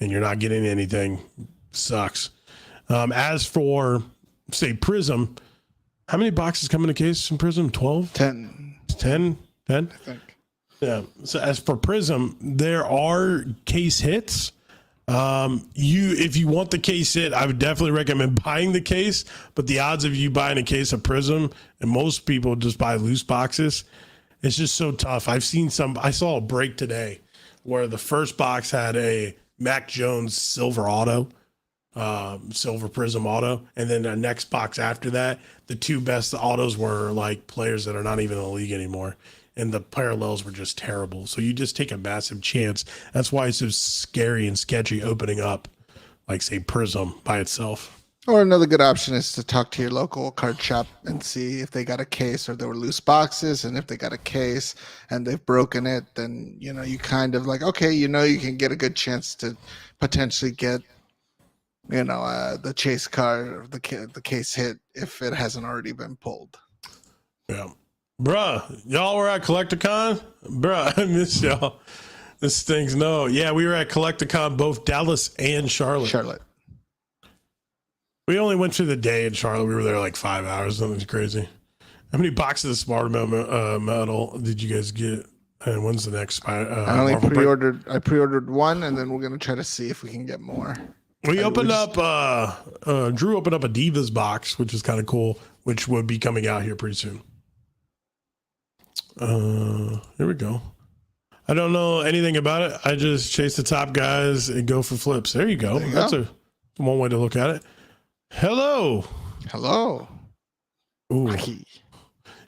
and you're not getting anything, sucks. As for say Prism, how many boxes come in a case in Prism? 12? 10. 10? I think. Yeah. So as for Prism, there are case hits. If you want the case hit, I would definitely recommend buying the case, but the odds of you buying a case of Prism, and most people just buy loose boxes, it's just so tough. I saw a break today where the first box had a Mac Jones silver auto, silver Prism auto. And then the next box after that, the two best autos were like players that are not even in the league anymore. And the parallels were just terrible. So you just take a massive chance. That's why it's so scary and sketchy opening up, like, say, Prism by itself. Or another good option is to talk to your local card shop and see if they got a case or there were loose boxes. And if they got a case and they've broken it, then, you know, you kind of like, okay, you know, you can get a good chance to potentially get, you know, the chase card or the case hit if it hasn't already been pulled. Yeah. Bruh, y'all were at Collecticon? Bruh, I miss y'all. This stinks. No. Yeah, we were at Collecticon, both Dallas and Charlotte. We only went through the day in Charlotte. We were there like 5 hours. Something crazy. How many boxes of Smarter Metal did you guys get? And when's the next? I only pre-ordered. I pre-ordered one, and then we're gonna try to see if we can get more. We opened up. Drew opened up a Divas box, which is kind of cool, which would be coming out here pretty soon. Here we go. I don't know anything about it. I just chase the top guys and go for flips. There you go. That's one way to look at it. Hello. Ooh.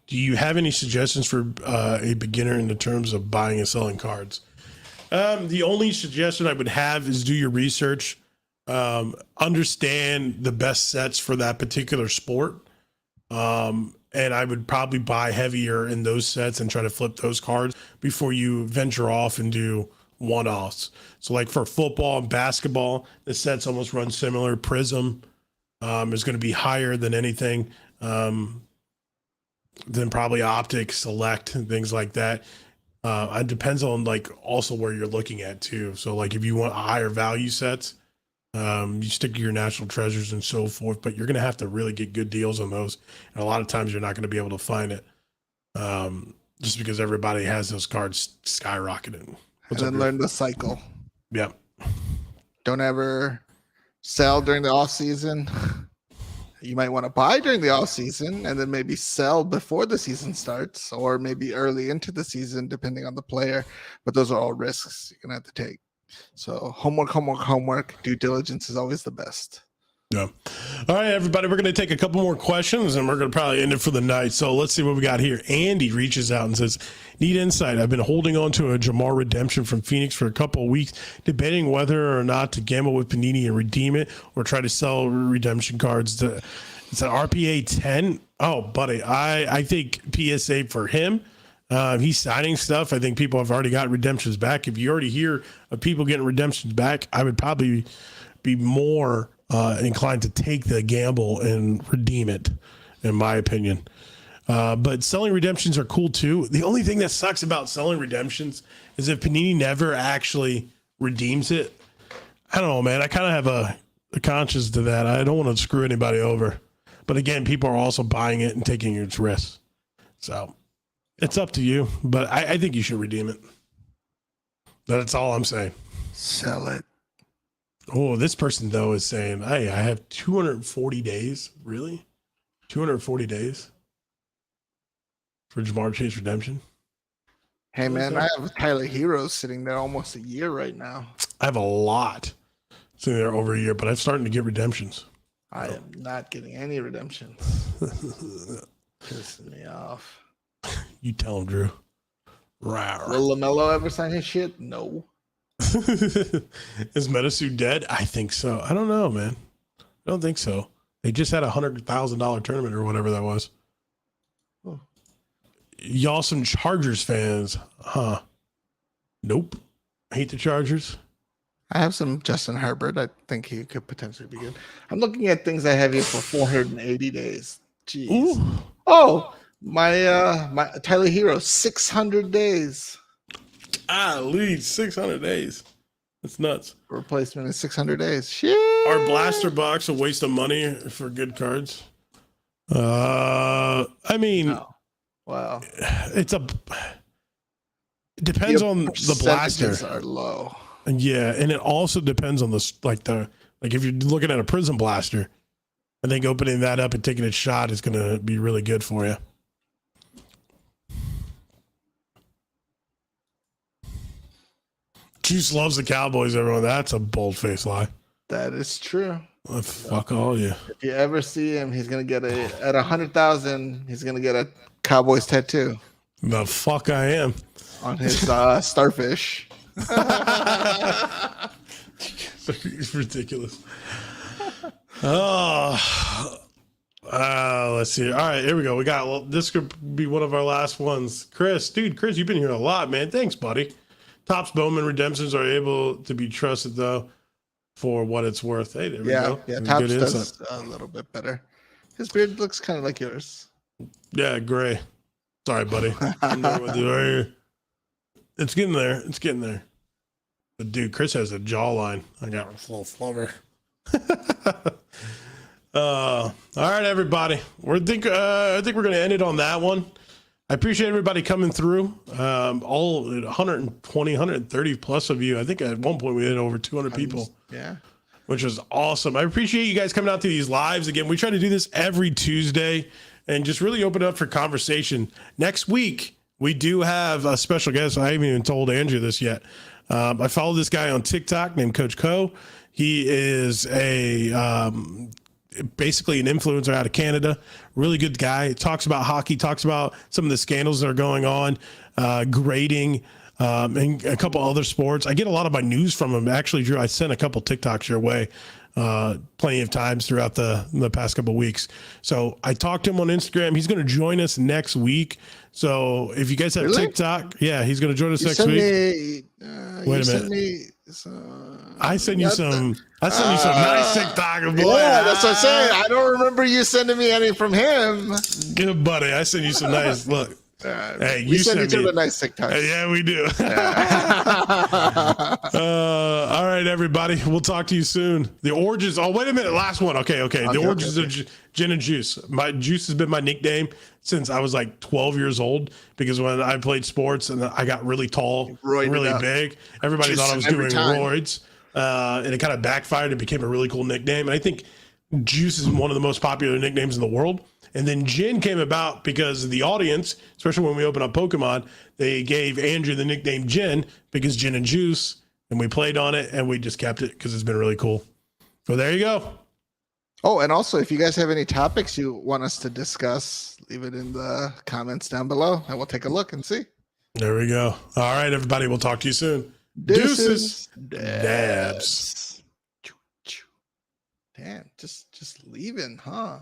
Do you have any suggestions for a beginner in the terms of buying and selling cards? The only suggestion I would have is do your research. Understand the best sets for that particular sport. And I would probably buy heavier in those sets and try to flip those cards before you venture off and do one-offs. So like for football and basketball, the sets almost run similar. Prism is going to be higher than anything, than probably Optic, Select, and things like that. It depends on like also where you're looking at too. So like if you want higher value sets, you stick to your national treasures and so forth, but you're going to have to really get good deals on those. And a lot of times you're not going to be able to find it just because everybody has those cards skyrocketing. And then learn the cycle. Yep. Don't ever sell during the off season. You might want to buy during the off season and then maybe sell before the season starts or maybe early into the season, depending on the player. But those are all risks you're going to have to take. So homework. Due diligence is always the best. Yeah. All right, everybody, we're going to take a couple more questions and we're going to probably end it for the night. So let's see what we got here. Andy reaches out and says, need insight. I've been holding on to a Jamar redemption from Phoenix for a couple of weeks, debating whether or not to gamble with Panini and redeem it or try to sell redemption cards. It's an RPA 10. Oh, buddy, I think PSA for him. He's signing stuff. I think people have already got redemptions back. If you already hear of people getting redemptions back, I would probably be more inclined to take the gamble and redeem it, in my opinion. But selling redemptions are cool too. The only thing that sucks about selling redemptions is if Panini never actually redeems it. I don't know, man. I kind of have a conscience to that. I don't want to screw anybody over. But again, people are also buying it and taking its risks. So it's up to you. But I think you should redeem it. That's all I'm saying. Sell it. Oh, this person, though, is saying, hey, I have 240 days. Really? 240 days for Jamar Chase redemption? Hey, man, I have Tyler Hero sitting there almost a year right now. I have a lot sitting there over a year, but I'm starting to get redemptions. I am not getting any redemptions. Pissing me off. You tell him, Drew. Rawr. Will LaMelo ever sign his shit? No. Is Metasu dead? I think so. I don't know, man. I don't think so. They just had $100,000 tournament or whatever that was. Oh. Y'all some Chargers fans, huh? Nope. Hate the Chargers. I have some Justin Herbert. I think he could potentially be good. I'm looking at things I have here for 480 days. Jeez. Ooh. Oh, my Tyler Hero, 600 days. Lead 600 days. That's nuts. Replacement is 600 days. Shit. Our blaster box a waste of money for good cards? I mean, oh. Wow. It depends on the blaster. Are low. Yeah, and it also depends on if you're looking at a prism blaster, I think opening that up and taking a shot is going to be really good for you. Juice loves the Cowboys, everyone. That's a bold-faced lie. That is true. Well, fuck all you. If you ever see him, he's gonna get at 100,000. He's gonna get a Cowboys tattoo. The fuck I am on his starfish. It's ridiculous. Let's see. All right, here we go. This could be one of our last ones. Chris, you've been here a lot, man. Thanks, buddy. Topps Bowman redemptions are able to be trusted, though, for what it's worth. Hey, there we go. Yeah, Topps does a little bit better. His beard looks kind of like yours. Yeah, gray. Sorry, buddy. It's getting there. It's getting there. But, dude, Chris has a jawline. I got a little flubber. All right, everybody. I think we're going to end it on that one. I appreciate everybody coming through. All 120, 130 plus of you. I think at one point we had over 200 people. Yeah. Which was awesome. I appreciate you guys coming out to these lives. Again, we try to do this every Tuesday and just really open up for conversation. Next week, we do have a special guest. I haven't even told Andrew this yet. I follow this guy on TikTok named Coach Co. He is basically an influencer out of Canada. Really good guy. Talks about hockey, talks about some of the scandals that are going on, grading, and a couple other sports. I get a lot of my news from him. Actually, Drew, I sent a couple TikToks your way plenty of times throughout the past couple of weeks. So I talked to him on Instagram. He's going to join us next week. So if you guys have TikTok, yeah, he's going to join us next week. Wait a minute. I sent you some nice TikTok. Boy. Yeah, that's what I'm saying. I don't remember you sending me any from him. Good buddy. I sent you some nice look. Hey, we send each other nice TikToks. Yeah, we do. All right, everybody. We'll talk to you soon. The Origins. Oh, wait a minute. Last one. Okay. The Origins of Gin and Juice. My Juice has been my nickname since I was like 12 years old, because when I played sports and I got really tall, really big, everybody thought I was doing roids. And it kind of backfired and became a really cool nickname. And I think Juice is one of the most popular nicknames in the world. And then Jin came about because the audience, especially when we opened up Pokemon, they gave Andrew the nickname Jin because Gin and Juice, and we played on it, and we just kept it because it's been really cool. So there you go. Oh, and also, if you guys have any topics you want us to discuss, leave it in the comments down below, and we'll take a look and see. There we go. All right, everybody. We'll talk to you soon. Deuces. Dabs. Damn, just leaving, huh?